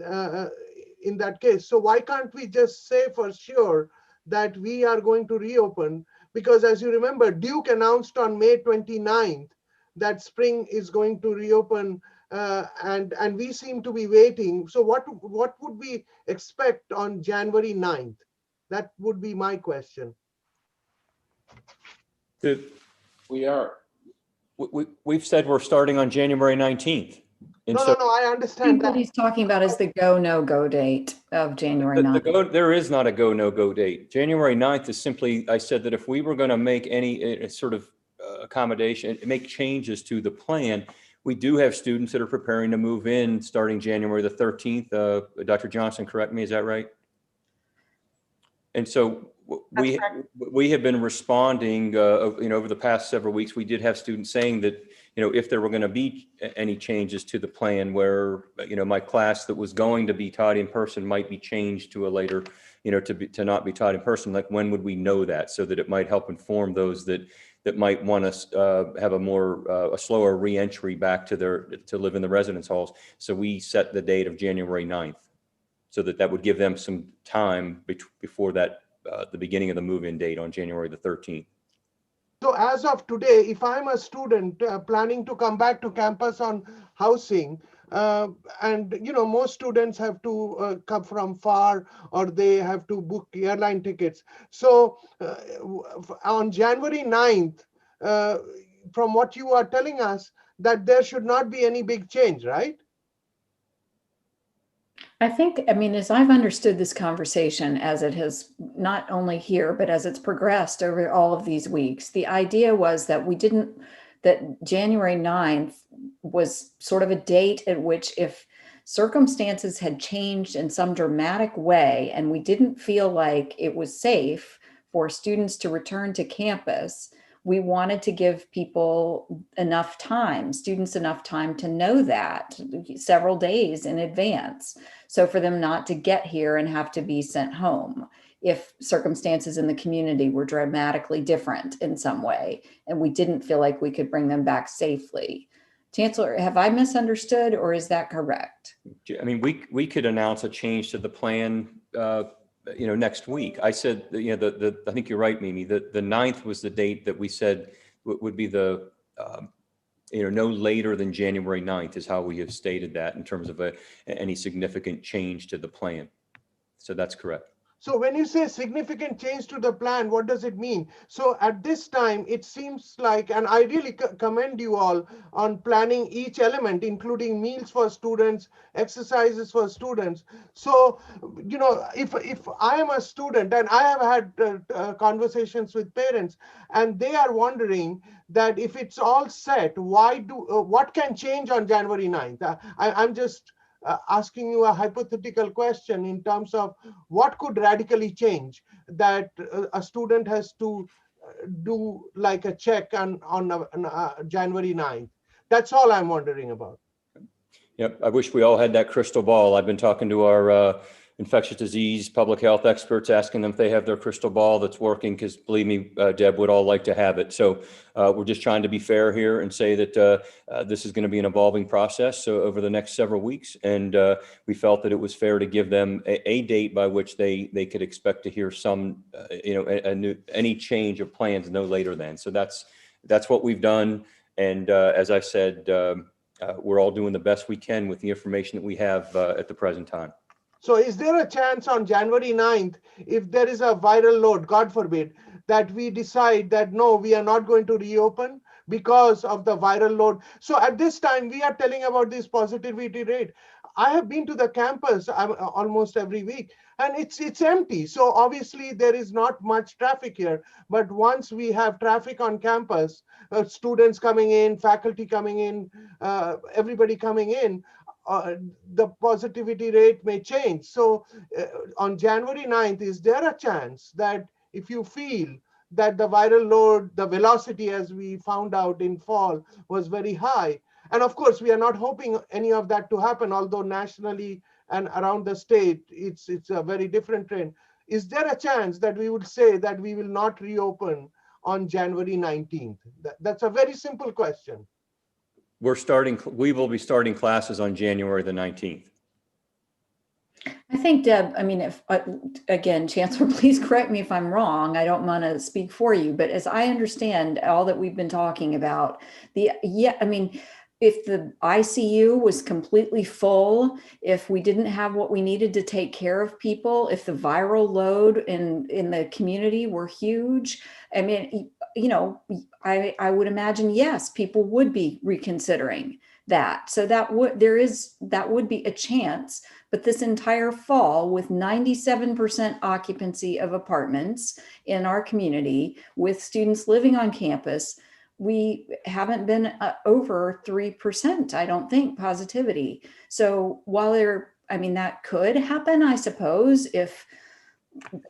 in that case? So why can't we just say for sure that we are going to reopen? Because as you remember, Duke announced on May 29th that spring is going to reopen, and we seem to be waiting. So what would we expect on January 9th? That would be my question. We've said we're starting on January 19th. No, I understand I think that. what he's talking about is the go, no go date of January 9th. There is not a go, no go date. January 9th is simply, I said that if we were going to make any sort of accommodation, make changes to the plan, we do have students that are preparing to move in starting January the 13th. Dr. Johnson, correct me, is that right? And so we have been responding, over the past several weeks. We did have students saying that, if there were going to be any changes to the plan where, my class that was going to be taught in person might be changed to a later, to not be taught in person, like when would we know that, so that it might help inform those that might want to have a slower reentry back to live in the residence halls. So we set the date of January 9th. So that would give them some time before that, the beginning of the move-in date on January the 13th. So as of today, if I'm a student planning to come back to campus on housing, and most students have to come from far, or they have to book airline tickets. So on January 9th, from what you are telling us, that there should not be any big change, right? As I've understood this conversation, as it has not only here, but as it's progressed over all of these weeks, the idea was that that January 9th was sort of a date at which, if circumstances had changed in some dramatic way and we didn't feel like it was safe for students to return to campus, we wanted to give people students enough time to know that several days in advance. So for them not to get here and have to be sent home if circumstances in the community were dramatically different in some way, and we didn't feel like we could bring them back safely. Chancellor, have I misunderstood, or is that correct? We could announce a change to the plan next week. I said, I think you're right, Mimi, the 9th was the date that we said would be the, no later than January 9th is how we have stated that in terms of any significant change to the plan. So that's correct. So when you say significant change to the plan, what does it mean? So at this time, it seems like, and I really commend you all on planning each element, including meals for students, exercises for students. So, if I am a student, and I have had conversations with parents, and they are wondering that if it's all set, what can change on January 9th? I'm just asking you a hypothetical question in terms of what could radically change that a student has to do, like a check on January 9th. That's all I'm wondering about. Yep, I wish we all had that crystal ball. I've been talking to our infectious disease, public health experts, asking them if they have their crystal ball that's working, because believe me, Deb, would all like to have it. So we're just trying to be fair here and say that this is going to be an evolving process over the next several weeks. And we felt that it was fair to give them a date by which they could expect to hear some, any change of plans no later than. So that's that's what we've done. And as I said, we're all doing the best we can with the information that we have at the present time. So is there a chance on January 9th, if there is a viral load, God forbid, that we decide that no, we are not going to reopen because of the viral load? So at this time, we are telling about this positivity rate. I have been to the campus almost every week, and it's empty. So obviously there is not much traffic here. But once we have traffic on campus, students coming in, faculty coming in, everybody coming in, the positivity rate may change. So on January 9th, is there a chance that if you feel that the viral load, the velocity, as we found out in fall, was very high, and of course, we are not hoping any of that to happen, although nationally and around the state, it's a very different trend. Is there a chance that we would say that we will not reopen on January 19th? That's a very simple question. We will be starting classes on January the 19th. I think, Deb, I mean, if, again, Chancellor, please correct me if I'm wrong. I don't want to speak for you, but as I understand all that we've been talking about, I mean, if the ICU was completely full, if we didn't have what we needed to take care of people, if the viral load in the community were huge, I mean, you know, I would imagine, yes, people would be reconsidering that. So that would be a chance. But this entire fall, with 97% occupancy of apartments in our community, with students living on campus, we haven't been over 3%, I don't think, positivity. So while I mean, that could happen, I suppose, if,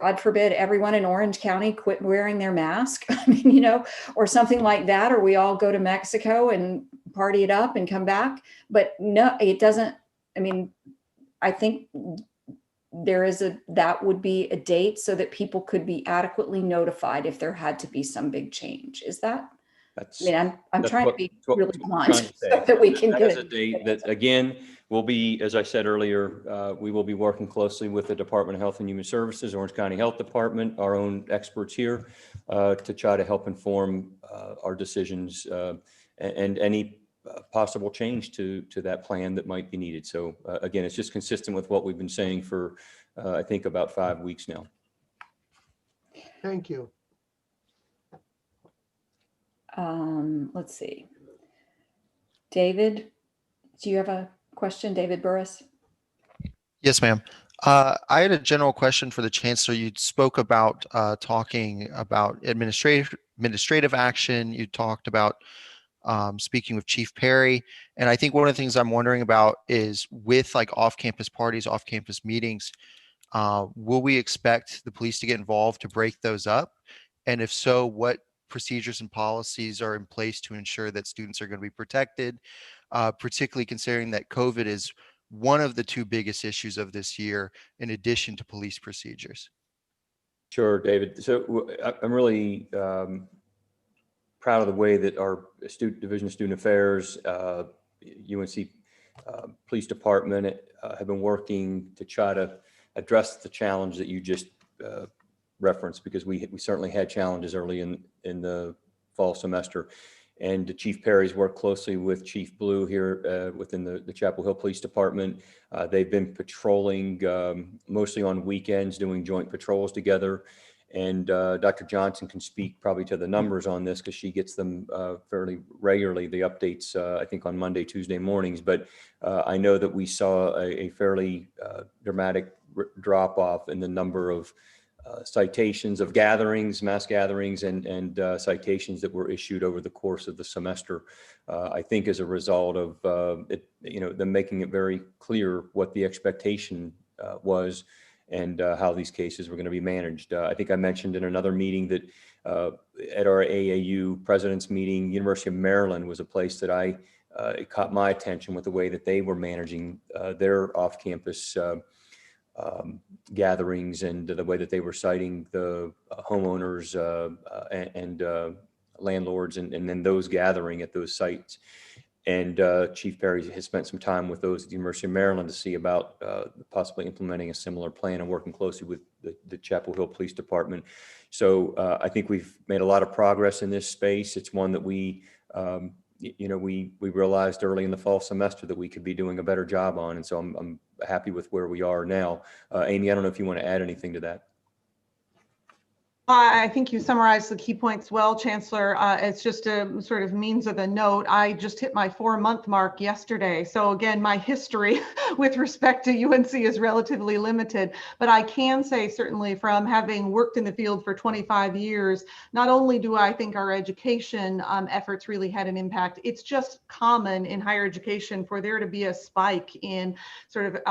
God forbid, everyone in Orange County quit wearing their mask, I mean, you know, or something like that, or we all go to Mexico and party it up and come back. But no, it doesn't. I mean, I think that would be a date so that people could be adequately notified if there had to be some big change. Is that? I mean, I'm trying to be really blunt so that we can get a date that, again, will be, as I said earlier, we will be working closely with the Department of Health and Human Services, Orange County Health Department, our own experts here, to try to help inform our decisions and any possible change to that plan that might be needed. So again, it's just consistent with what we've been saying for, I think, about 5 weeks now. Thank you. Let's see. David, do you have a question? David Burris? Yes, ma'am. I had a general question for the Chancellor. You spoke about talking about administrative action. You talked about speaking with Chief Perry. And I think one of the things I'm wondering about is with like off-campus parties, off-campus meetings, will we expect the police to get involved to break those up? And if so, what procedures and policies are in place to ensure that students are going to be protected, particularly considering that COVID is one of the two biggest issues of this year, in addition to police procedures? Sure, David. So I'm really proud of the way that our Division of Student Affairs, UNC Police Department have been working to try to address the challenge that you just referenced, because we certainly had challenges early in the fall semester. And Chief Perry's worked closely with Chief Blue here within the Chapel Hill Police Department. They've been patrolling mostly on weekends, doing joint patrols together. And Dr. Johnson can speak probably to the numbers on this because she gets them fairly regularly, the updates, I think on Monday, Tuesday mornings. But I know that we saw a fairly dramatic drop off in the number of citations of gatherings, mass gatherings, and citations that were issued over the course of the semester. I think as a result of them making it very clear what the expectation was and how these cases were going to be managed. I think I mentioned in another meeting that at our AAU president's meeting, University of Maryland was a place that it caught my attention with the way that they were managing their off-campus gatherings and the way that they were citing the homeowners and landlords and then those gathering at those sites. And Chief Perry has spent some time with those at the University of Maryland to see about possibly implementing a similar plan and working closely with the Chapel Hill Police Department. So I think we've made a lot of progress in this space. It's one that we realized early in the fall semester that we could be doing a better job on. And so I'm happy with where we are now. Amy, I don't know if you want to add anything to that. I think you summarized the key points well, Chancellor. It's just a sort of means of a note. I just hit my 4-month mark yesterday. So again, my history with respect to UNC is relatively limited, but I can say certainly from having worked in the field for 25 years, not only do I think our education efforts really had an impact, it's just common in higher education for there to be a spike in sort of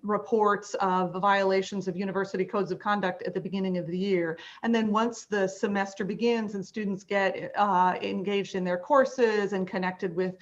reports of violations of university codes of conduct at the beginning of the year. And then once the semester begins and students get engaged in their courses and connected with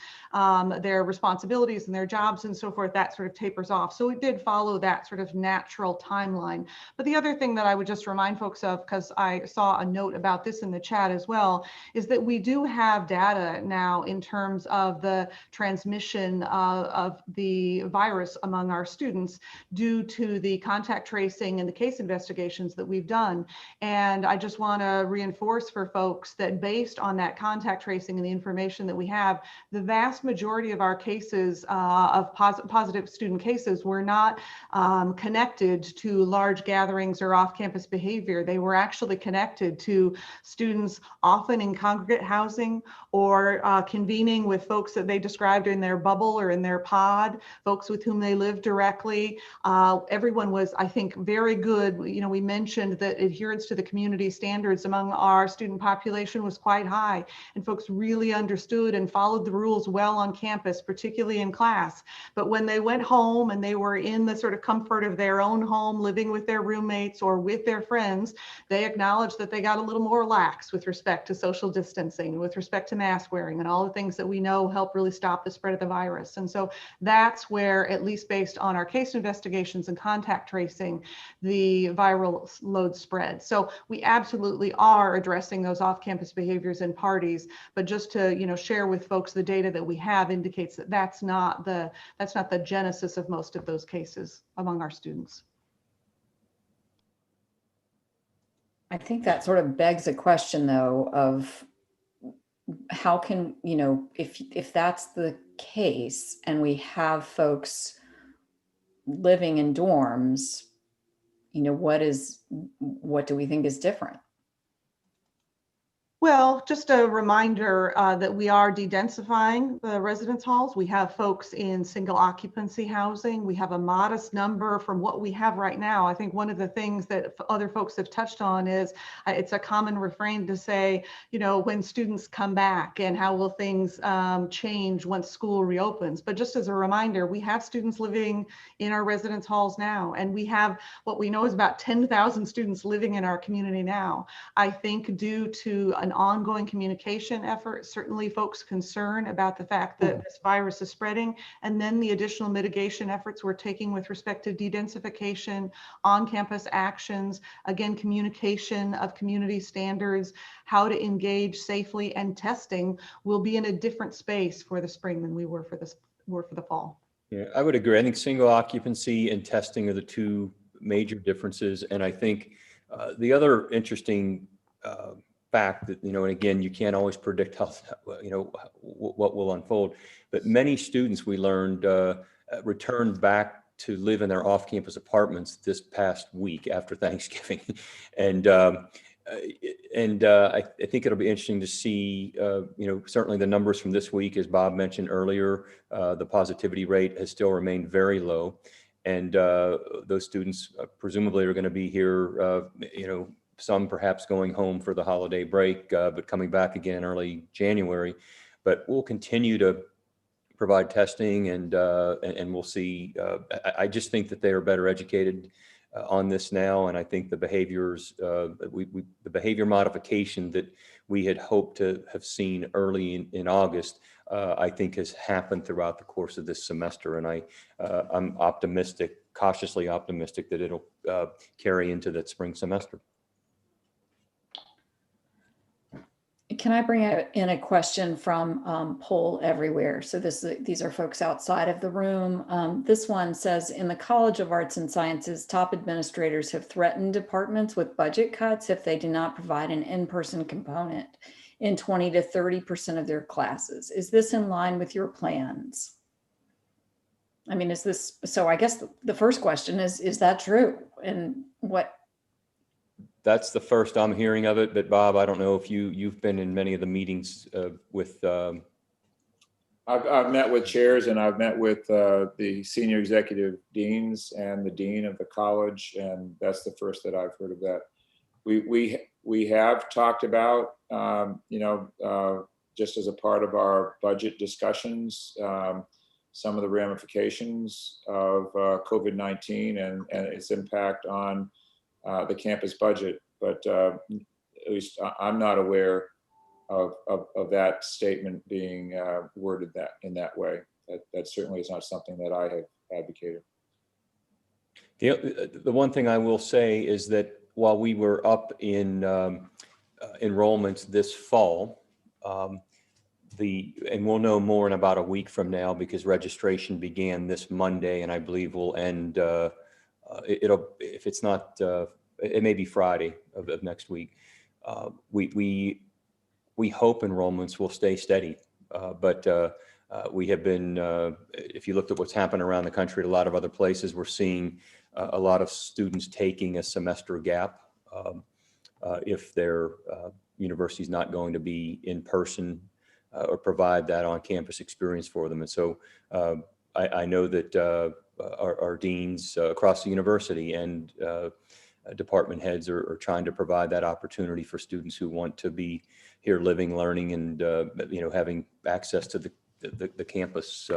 their responsibilities and their jobs and so forth, that sort of tapers off. So it did follow that sort of natural timeline. But the other thing that I would just remind folks of, because I saw a note about this in the chat as well, is that we do have data now in terms of the transmission of the virus among our students due to the contact tracing and the case investigations that we've done. And I just want to reinforce for folks that based on that contact tracing and the information that we have, the vast majority of our cases of positive student cases were not connected to large gatherings or off-campus behavior. They were actually connected to students often in congregate housing or convening with folks that they described in their bubble or in their pod, folks with whom they lived directly. Everyone was, I think, very good. You know, we mentioned that adherence to the community standards among our student population was quite high, and folks really understood and followed the rules well on campus, particularly in class. But when they went home and they were in the sort of comfort of their own home, living with their roommates or with their friends, they acknowledged that they got a little more lax with respect to social distancing, with respect to mask wearing, and all the things that we know help really stop the spread of the virus. And so that's where, at least based on our case investigations and contact tracing, the viral load spread. So we absolutely are addressing those off-campus behaviors and parties, but just to share with folks the data that we have indicates that that's not the genesis of most of those cases among our students. I think that sort of begs a question though of how can, if that's the case and we have folks living in dorms, what do we think is different? Well, just a reminder that we are de-densifying the residence halls. We have folks in single occupancy housing. We have a modest number from what we have right now. I think one of the things that other folks have touched on is it's a common refrain to say, when students come back and how will things change once school reopens. But just as a reminder, we have students living in our residence halls now, and we have what we know is about 10,000 students living in our community now. I think due to an ongoing communication effort, certainly folks concerned about the fact that this virus is spreading, and then the additional mitigation efforts we're taking with respect to de-densification, on-campus actions, again, communication of community standards, how to engage safely, and testing will be in a different space for the spring than we were for the fall. Yeah, I would agree. I think single occupancy and testing are the two major differences. And I think the other interesting fact that, and again, you can't always predict how, what will unfold, but many students we learned returned back to live in their off-campus apartments this past week after Thanksgiving. And I think it'll be interesting to see, certainly the numbers from this week, as Bob mentioned earlier, the positivity rate has still remained very low. And those students presumably are going to be here, some perhaps going home for the holiday break, but coming back again early January. But we'll continue to provide testing, and we'll see. I just think that they are better educated on this now, and I think the behaviors, the behavior modification that we had hoped to have seen early in August, I think has happened throughout the course of this semester, and I'm optimistic, cautiously optimistic, that it'll carry into that spring semester. Can I bring in a question from Poll Everywhere? So these are folks outside of the room. This one says, in the College of Arts and Sciences, top administrators have threatened departments with budget cuts if they do not provide an in-person component in 20 to 30% of their classes. Is this in line with your plans? I mean, so I guess the first question is that true? And what? That's the first I'm hearing of it, but Bob, I don't know if you've been in many of the meetings with. I've met with chairs and I've met with the senior executive deans and the dean of the college, and that's the first that I've heard of that. We have talked about, just as a part of our budget discussions, some of the ramifications of COVID-19 and its impact on the campus budget, but at least I'm not aware of that statement being worded in that way. That certainly is not something that I have advocated. The one thing I will say is that while we were up in enrollments this fall, and we'll know more in about a week from now because registration began this Monday, and I believe will end. If it's not, it may be Friday of next week. We hope enrollments will stay steady, but we have been. If you looked at what's happened around the country, at a lot of other places, we're seeing a lot of students taking a semester gap if their university is not going to be in person or provide that on-campus experience for them. And so I know that our deans across the university and department heads are trying to provide that opportunity for students who want to be here living, learning, and having access to the campus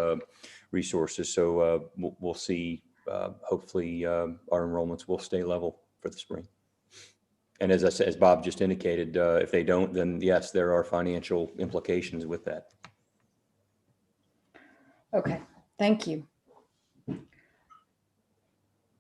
resources. So we'll see. Hopefully our enrollments will stay level for the spring. And as I said, as Bob just indicated, if they don't, then yes, there are financial implications with that. Okay, thank you.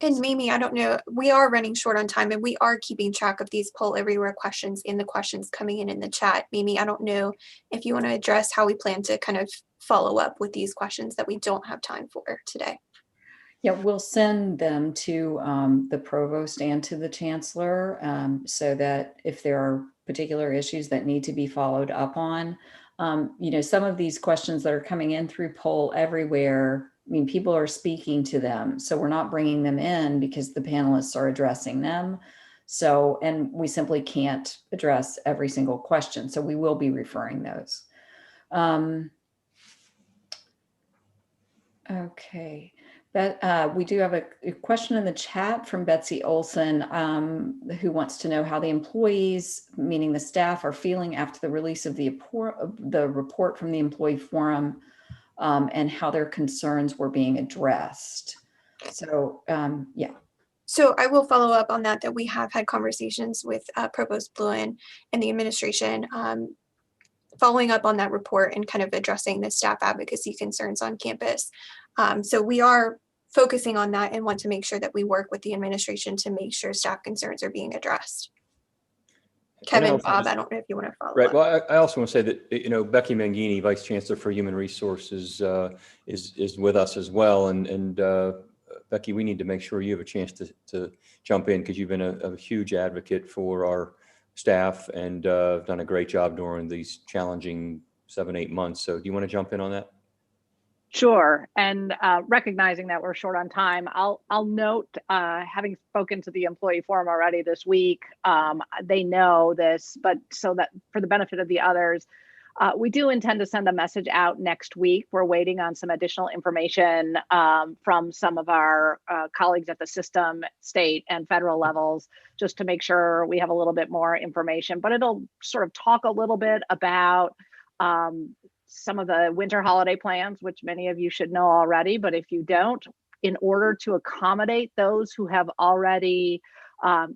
And Mimi, I don't know, we are running short on time and we are keeping track of these Poll Everywhere questions in the questions coming in the chat. Mimi, I don't know if you want to address how we plan to kind of follow up with these questions that we don't have time for today. Yeah, we'll send them to the provost and to the chancellor so that if there are particular issues that need to be followed up on, some of these questions that are coming in through Poll Everywhere, I mean, people are speaking to them. So we're not bringing them in because the panelists are addressing them. So, and we simply can't address every single question. So we will be referring those. Okay. But we do have a question in the chat from Betsy Olson, who wants to know how the employees, meaning the staff, are feeling after the release of the report from the employee forum and how their concerns were being addressed. So, yeah. So I will follow up on that we have had conversations with Provost Bluen and the administration following up on that report and kind of addressing the staff advocacy concerns on campus. So we are focusing on that and want to make sure that we work with the administration to make sure staff concerns are being addressed. Kevin, Bob, I don't know if you want to follow up. Well, I also want to say that, Becky Mangini, Vice Chancellor for Human Resources, is with us as well. And Becky, we need to make sure you have a chance to jump in because you've been a huge advocate for our staff and done a great job during these challenging 7-8 months. So do you want to jump in on that? Sure. And recognizing that we're short on time, I'll note, having spoken to the employee forum already this week, they know this, but so that for the benefit of the others, we do intend to send a message out next week. We're waiting on some additional information from some of our colleagues at the system, state, and federal levels, just to make sure we have a little bit more information. But it'll sort of talk a little bit about some of the winter holiday plans, which many of you should know already, but if you don't, in order to accommodate those who have already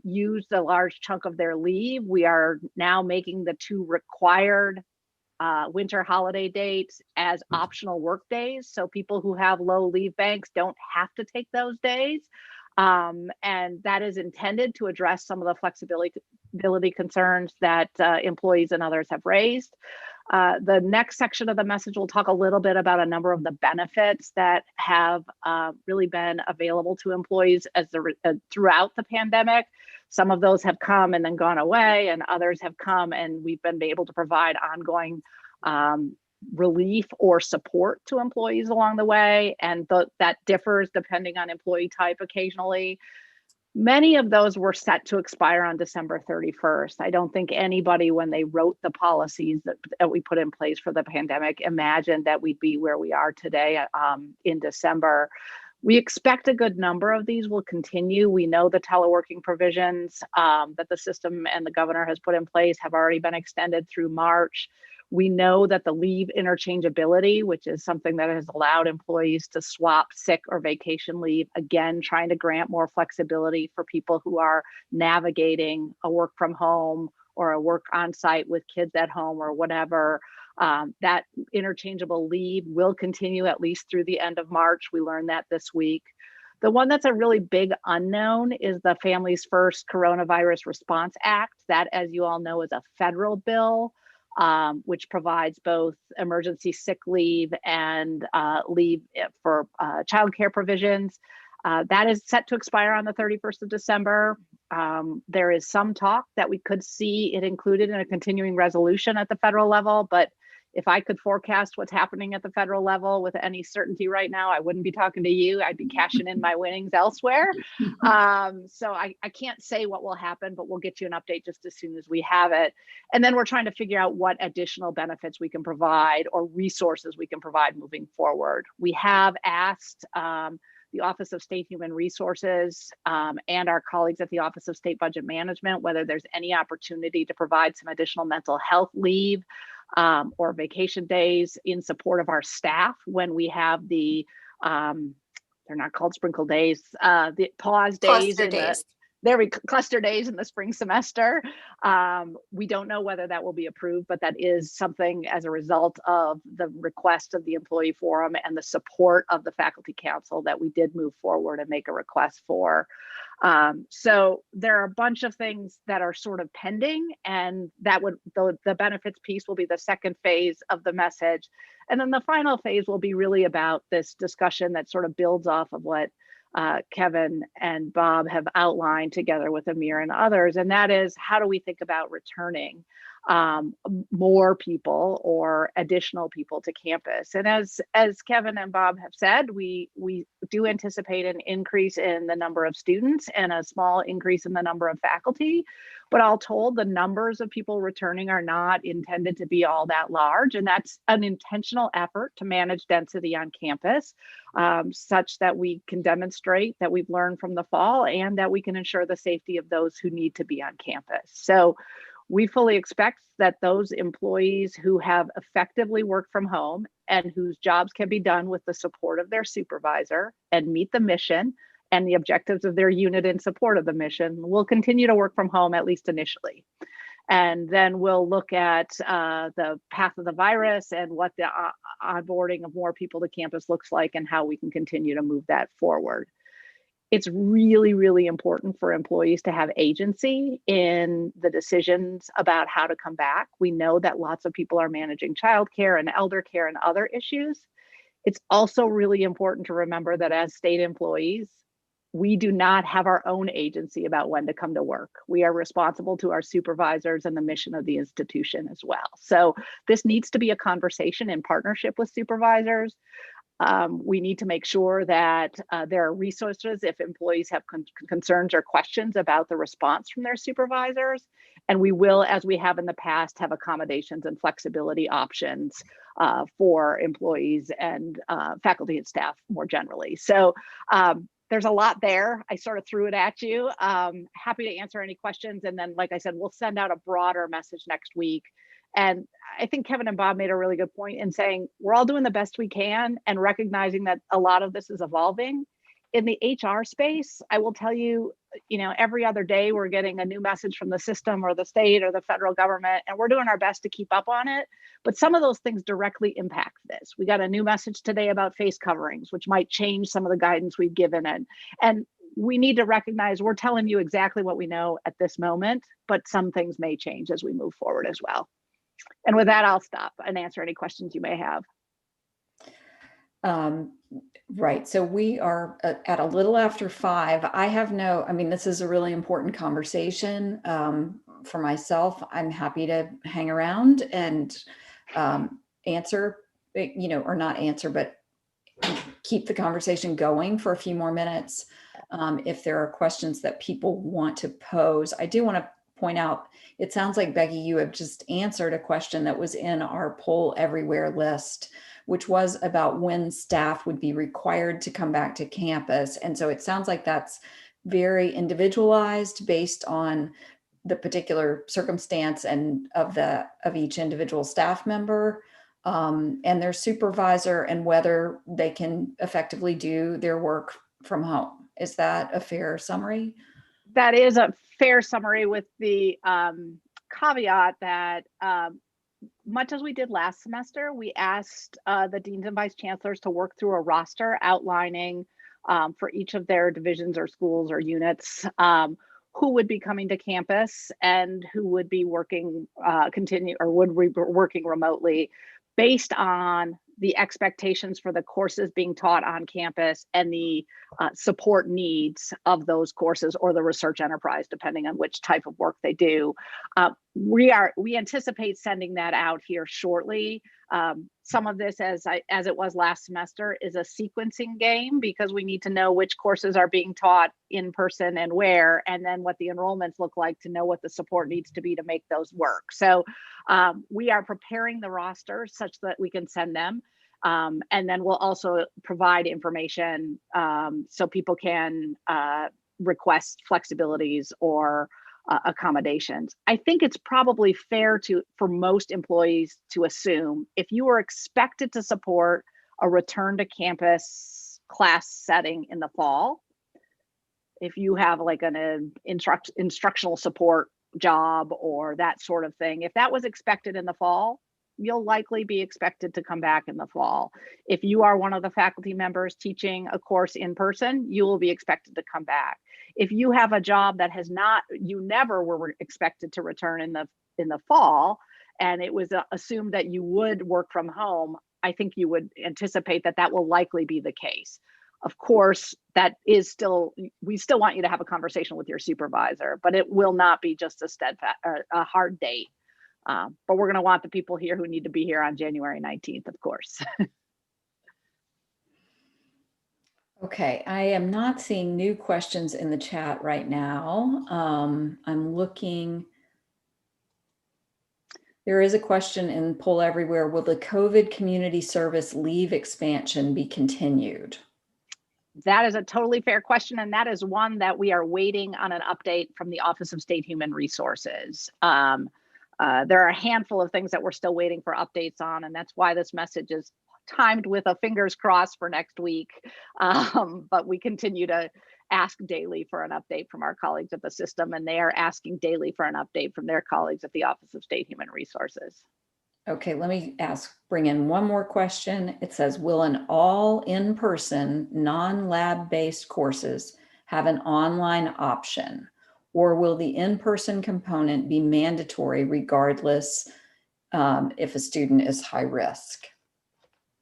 used a large chunk of their leave, we are now making the 2 required winter holiday dates as optional work days. So people who have low leave banks don't have to take those days. And that is intended to address some of the accessibility concerns that employees and others have raised. The next section of the message will talk a little bit about a number of the benefits that have really been available to employees throughout the pandemic. Some of those have come and then gone away, and others have come and we've been able to provide ongoing relief or support to employees along the way. And that differs depending on employee type occasionally. Many of those were set to expire on December 31st. I don't think anybody, when they wrote the policies that we put in place for the pandemic, imagined that we'd be where we are today in December. We expect a good number of these will continue. We know the teleworking provisions that the system and the governor has put in place have already been extended through March. We know that the leave interchangeability, which is something that has allowed employees to swap sick or vacation leave, again, trying to grant more flexibility for people who are navigating a work from home or a work on site with kids at home or whatever. That interchangeable leave will continue at least through the end of March. We learned that this week. The one that's a really big unknown is the Families First Coronavirus Response Act. That, as you all know, is a federal bill, which provides both emergency sick leave and leave for childcare provisions. That is set to expire on the 31st of December. There is some talk that we could see it included in a continuing resolution at the federal level, but if I could forecast what's happening at the federal level with any certainty right now, I wouldn't be talking to you. I'd be cashing in my winnings elsewhere. So I can't say what will happen, but we'll get you an update just as soon as we have it. And then we're trying to figure out what additional benefits we can provide or resources we can provide moving forward. We have asked the Office of State Human Resources and our colleagues at the Office of State Budget Management whether there's any opportunity to provide some additional mental health leave or vacation days in support of our staff when we have the, they're not called sprinkle days, the pause days. Cluster days in the spring semester. We don't know whether that will be approved, but that is something as a result of the request of the employee forum and the support of the faculty council that we did move forward and make a request for. So there are a bunch of things that are sort of pending, and that would the benefits piece will be the second phase of the message. And then the final phase will be really about this discussion that sort of builds off of what Kevin and Bob have outlined together with Amir and others, and that is how do we think about returning more people or additional people to campus. And as Kevin and Bob have said, we do anticipate an increase in the number of students and a small increase in the number of faculty, but all told, the numbers of people returning are not intended to be all that large, and that's an intentional effort to manage density on campus such that we can demonstrate that we've learned from the fall and that we can ensure the safety of those who need to be on campus. So we fully expect that those employees who have effectively worked from home and whose jobs can be done with the support of their supervisor and meet the mission and the objectives of their unit in support of the mission will continue to work from home, at least initially. And then we'll look at the path of the virus and what the onboarding of more people to campus looks like and how we can continue to move that forward. It's really, really important for employees to have agency in the decisions about how to come back. We know that lots of people are managing childcare and elder care and other issues. It's also really important to remember that as state employees, we do not have our own agency about when to come to work. We are responsible to our supervisors and the mission of the institution as well. So this needs to be a conversation in partnership with supervisors. We need to make sure that there are resources if employees have concerns or questions about the response from their supervisors. And we will, as we have in the past, have accommodations and flexibility options for employees and faculty and staff more generally. So there's a lot there. I sort of threw it at you. Happy to answer any questions. And then, like I said, we'll send out a broader message next week. And I think Kevin and Bob made a really good point in saying we're all doing the best we can and recognizing that a lot of this is evolving. In the HR space, I will tell you, every other day we're getting a new message from the system or the state or the federal government, and we're doing our best to keep up on it. But some of those things directly impact this. We got a new message today about face coverings, which might change some of the guidance we've given. And we need to recognize we're telling you exactly what we know at this moment, but some things may change as we move forward as well. And with that, I'll stop and answer any questions you may have. Right. So we are at a little after 5. I mean, this is a really important conversation for myself. I'm happy to hang around and answer, or not answer, but keep the conversation going for a few more minutes. If there are questions that people want to pose, I do want to point out, it sounds like, Becky, you have just answered a question that was in our Poll Everywhere list, which was about when staff would be required to come back to campus. And so it sounds like that's very individualized based on the particular circumstance and of each individual staff member and their supervisor, and whether they can effectively do their work from home. Is that a fair summary? That is a fair summary, with the caveat that much as we did last semester, we asked the deans and vice chancellors to work through a roster outlining for each of their divisions or schools or units who would be coming to campus and who would be working working remotely, based on the expectations for the courses being taught on campus and the support needs of those courses or the research enterprise, depending on which type of work they do. We anticipate sending that out here shortly. Some of this, as it was last semester, is a sequencing game, because we need to know which courses are being taught in person and where, and then what the enrollments look like to know what the support needs to be to make those work. So we are preparing the roster such that we can send them. And then we'll also provide information so people can request flexibilities or accommodations. I think it's probably fair for most employees to assume, if you are expected to support a return to campus class setting in the fall, if you have like an instructional support job or that sort of thing, if that was expected in the fall, you'll likely be expected to come back in the fall. If you are one of the faculty members teaching a course in person, you will be expected to come back. If you have a job that you never were expected to return in the fall, and it was assumed that you would work from home, I think you would anticipate that will likely be the case. Of course, we still want you to have a conversation with your supervisor, but it will not be just a hard date. But we're going to want the people here who need to be here on January 19th, of course. Okay, I am not seeing new questions in the chat right now. I'm looking. There is a question in Poll Everywhere. Will the COVID community service leave expansion be continued? That is a totally fair question. And that is one that we are waiting on an update from the Office of State Human Resources. There are a handful of things that we're still waiting for updates on, and that's why this message is timed with a fingers crossed for next week. But we continue to ask daily for an update from our colleagues at the system, and they are asking daily for an update from their colleagues at the Office of State Human Resources. Okay, let me bring in one more question. It says, will an all in-person, non-lab-based courses have an online option? Or will the in-person component be mandatory regardless if a student is high risk?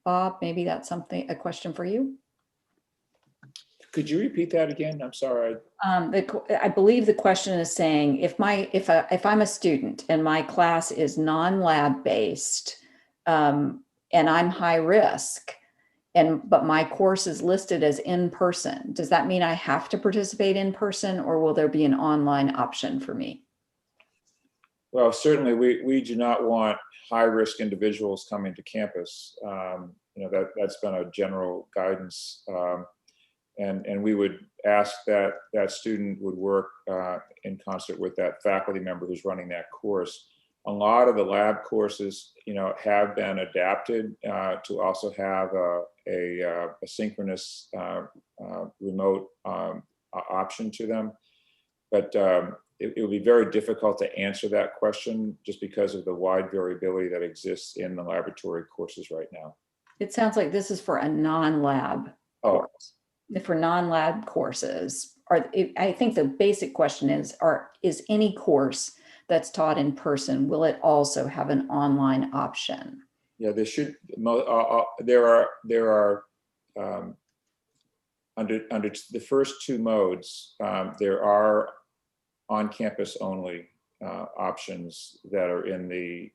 Bob, maybe that's a question for you. Could you repeat that again? I'm sorry. I believe the question is saying, if I'm a student and my class is non-lab based and I'm high risk, but my course is listed as in person, does that mean I have to participate in person, or will there be an online option for me? Well, certainly we do not want high risk individuals coming to campus. That's been a general guidance. And we would ask that student would work in concert with that faculty member who's running that course. A lot of the lab courses, have been adapted to also have a synchronous remote option to them. But it would be very difficult to answer that question just because of the wide variability that exists in the laboratory courses right now. It sounds like this is for a non-lab course. For non-lab courses, I think the basic question is any course that's taught in person, will it also have an online option? Yeah, there should, there are under the first two modes, there are on-campus only options that are in the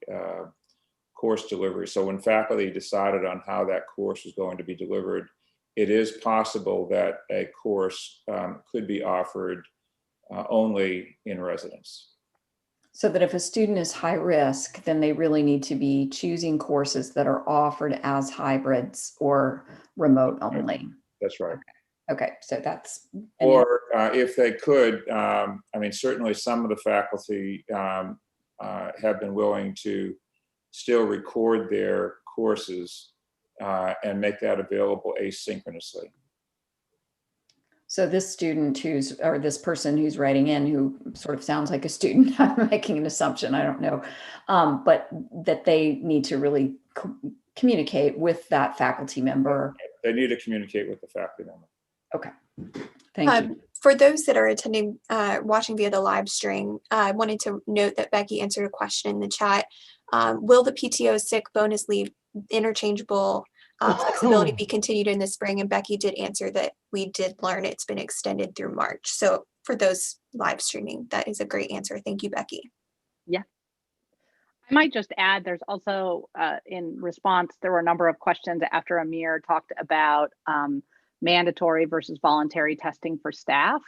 course delivery. So when faculty decided on how that course was going to be delivered, it is possible that a course could be offered only in residence. So that if a student is high risk, then they really need to be choosing courses that are offered as hybrids or remote only. That's right. Okay, so that's. Or if they could, I mean, certainly some of the faculty have been willing to still record their courses and make that available asynchronously. So this student or this person who's writing in, who sort of sounds like a student, I'm making an assumption, I don't know, but that they need to really communicate with that faculty member. They need to communicate with the faculty member. Okay, thank you. For those that are attending, watching via the live stream, I wanted to note that Becky answered a question in the chat. Will the PTO sick bonus leave interchangeable flexibility be continued in the spring? And Becky did answer that we did learn it's been extended through March. So for those live streaming, that is a great answer. Thank you, Becky. Yeah. I might just add, there's also, in response, there were a number of questions after Amir talked about mandatory versus voluntary testing for staff.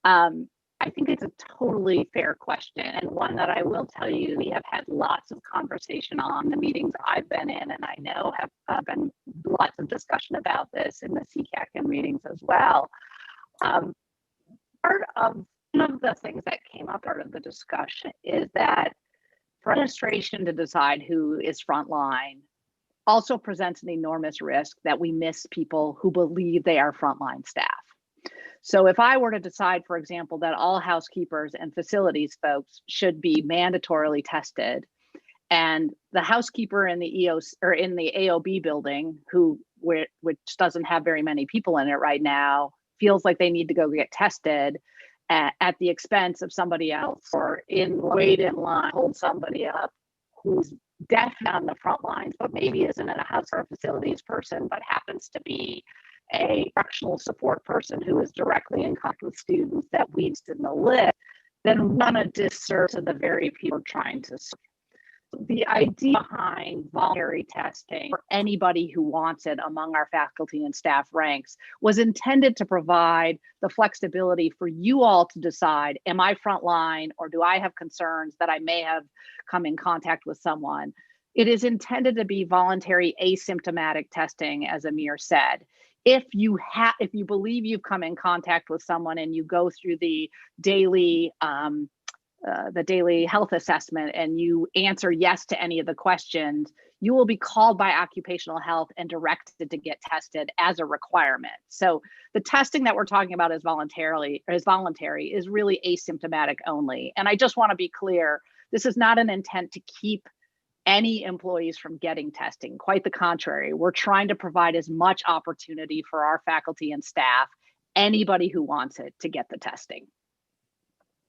I think it's a totally fair question, and one that I will tell you we have had lots of conversation on the meetings I've been in, and I know have been lots of discussion about this in the CCAC meetings as well. Part of one of the things that came up out of the discussion is that for administration to decide who is frontline also presents an enormous risk that we miss people who believe they are frontline staff. So if I were to decide, for example, that all housekeepers and facilities folks should be mandatorily tested, and the housekeeper in the EOS or in the AOB building, which doesn't have very many people in it right now, feels like they need to go get tested at the expense of somebody else, or wait in line, hold somebody up who's definitely on the front lines, but maybe isn't a house or facilities person, but happens to be a instructional support person who is directly in contact with students that weeds in the list, then run a disservice to the very people trying to serve. The idea behind voluntary testing for anybody who wants it among our faculty and staff ranks was intended to provide the flexibility for you all to decide, am I frontline, or do I have concerns that I may have come in contact with someone? It is intended to be voluntary asymptomatic testing, as Amir said. If you believe you've come in contact with someone and you go through the daily health assessment and you answer yes to any of the questions, you will be called by occupational health and directed to get tested as a requirement. So the testing that we're talking about is voluntary is really asymptomatic only. And I just want to be clear, this is not an intent to keep any employees from getting testing. Quite the contrary, we're trying to provide as much opportunity for our faculty and staff, anybody who wants it, to get the testing.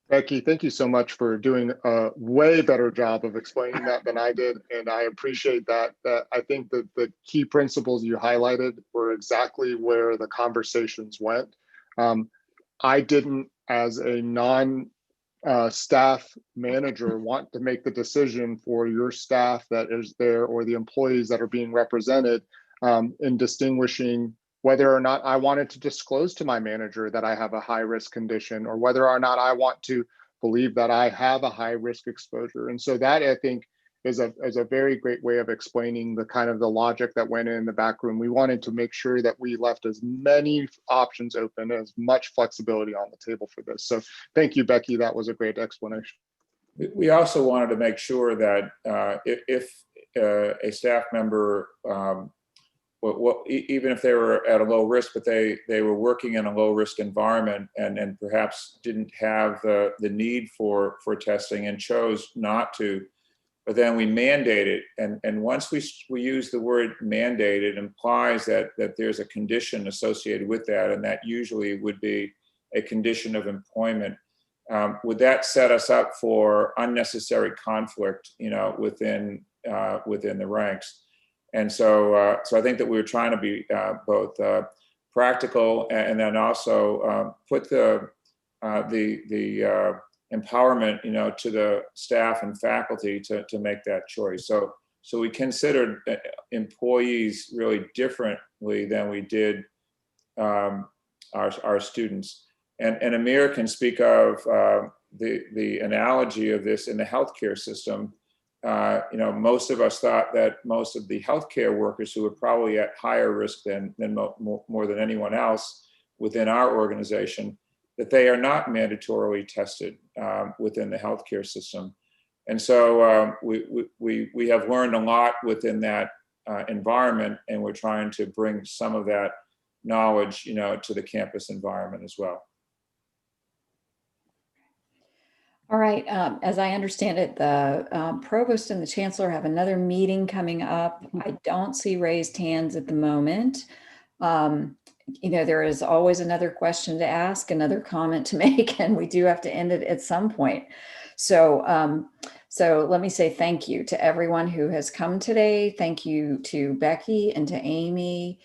Becky, thank you so much for doing a way better job of explaining that than I did. And I appreciate that. I think that the key principles you highlighted were exactly where the conversations went. I didn't, as a non-staff manager, want to make the decision for your staff that is there or the employees that are being represented in distinguishing whether or not I wanted to disclose to my manager that I have a high risk condition, or whether or not I want to believe that I have a high risk exposure. And so that, I think, is a very great way of explaining the kind of the logic that went in the back room. We wanted to make sure that we left as many options open, as much flexibility on the table for this. So thank you, Becky. That was a great explanation. We also wanted to make sure that if a staff member, even if they were at a low risk, but they were working in a low risk environment and perhaps didn't have the need for testing and chose not to, but then we mandate it. And once we use the word mandate, it implies that there's a condition associated with that. And that usually would be a condition of employment, would that set us up for unnecessary conflict, within the ranks? And so, so I think that we were trying to be both practical and then also put the empowerment, to the staff and faculty to make that choice. So we considered employees really differently than we did our students. And Amir can speak of the analogy of this in the healthcare system. Most of us thought that most of the healthcare workers who were probably at higher risk than more than anyone else within our organization, that they are not mandatorily tested within the healthcare system. And so we have learned a lot within that environment, and we're trying to bring some of that knowledge, to the campus environment as well. All right, as I understand it, the provost and the chancellor have another meeting coming up. I don't see raised hands at the moment. There is always another question to ask, another comment to make, and we do have to end it at some point. So, so let me say thank you to everyone who has come today. Thank you to Becky and to Amy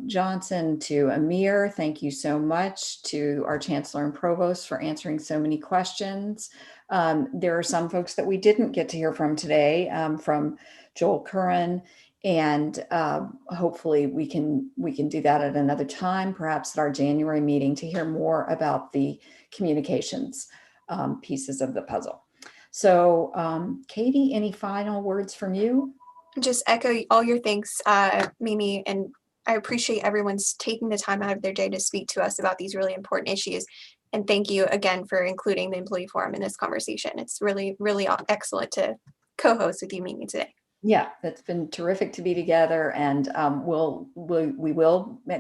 Johnson, to Amir. Thank you so much to our chancellor and provost for answering so many questions. There are some folks that we didn't get to hear from today, from Joel Curran, and hopefully we can do that at another time, perhaps at our January meeting, to hear more about the communications pieces of the puzzle. So Katie, any final words from you? Just echo all your thanks, Mimi, and I appreciate everyone's taking the time out of their day to speak to us about these really important issues. And thank you again for including the Employee Forum in this conversation. It's really, really excellent to co-host with you, Mimi, today. Yeah, it's been terrific to be together, and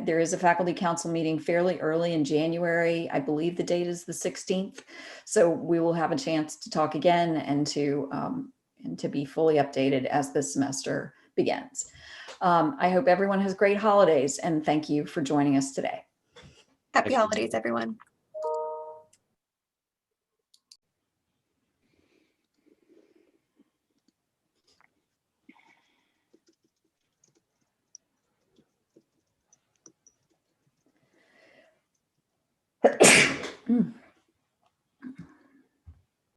there is a faculty council meeting fairly early in January. I believe the date is the 16th. So we will have a chance to talk again and to be fully updated as the semester begins. I hope everyone has great holidays, and thank you for joining us today. Happy holidays, everyone.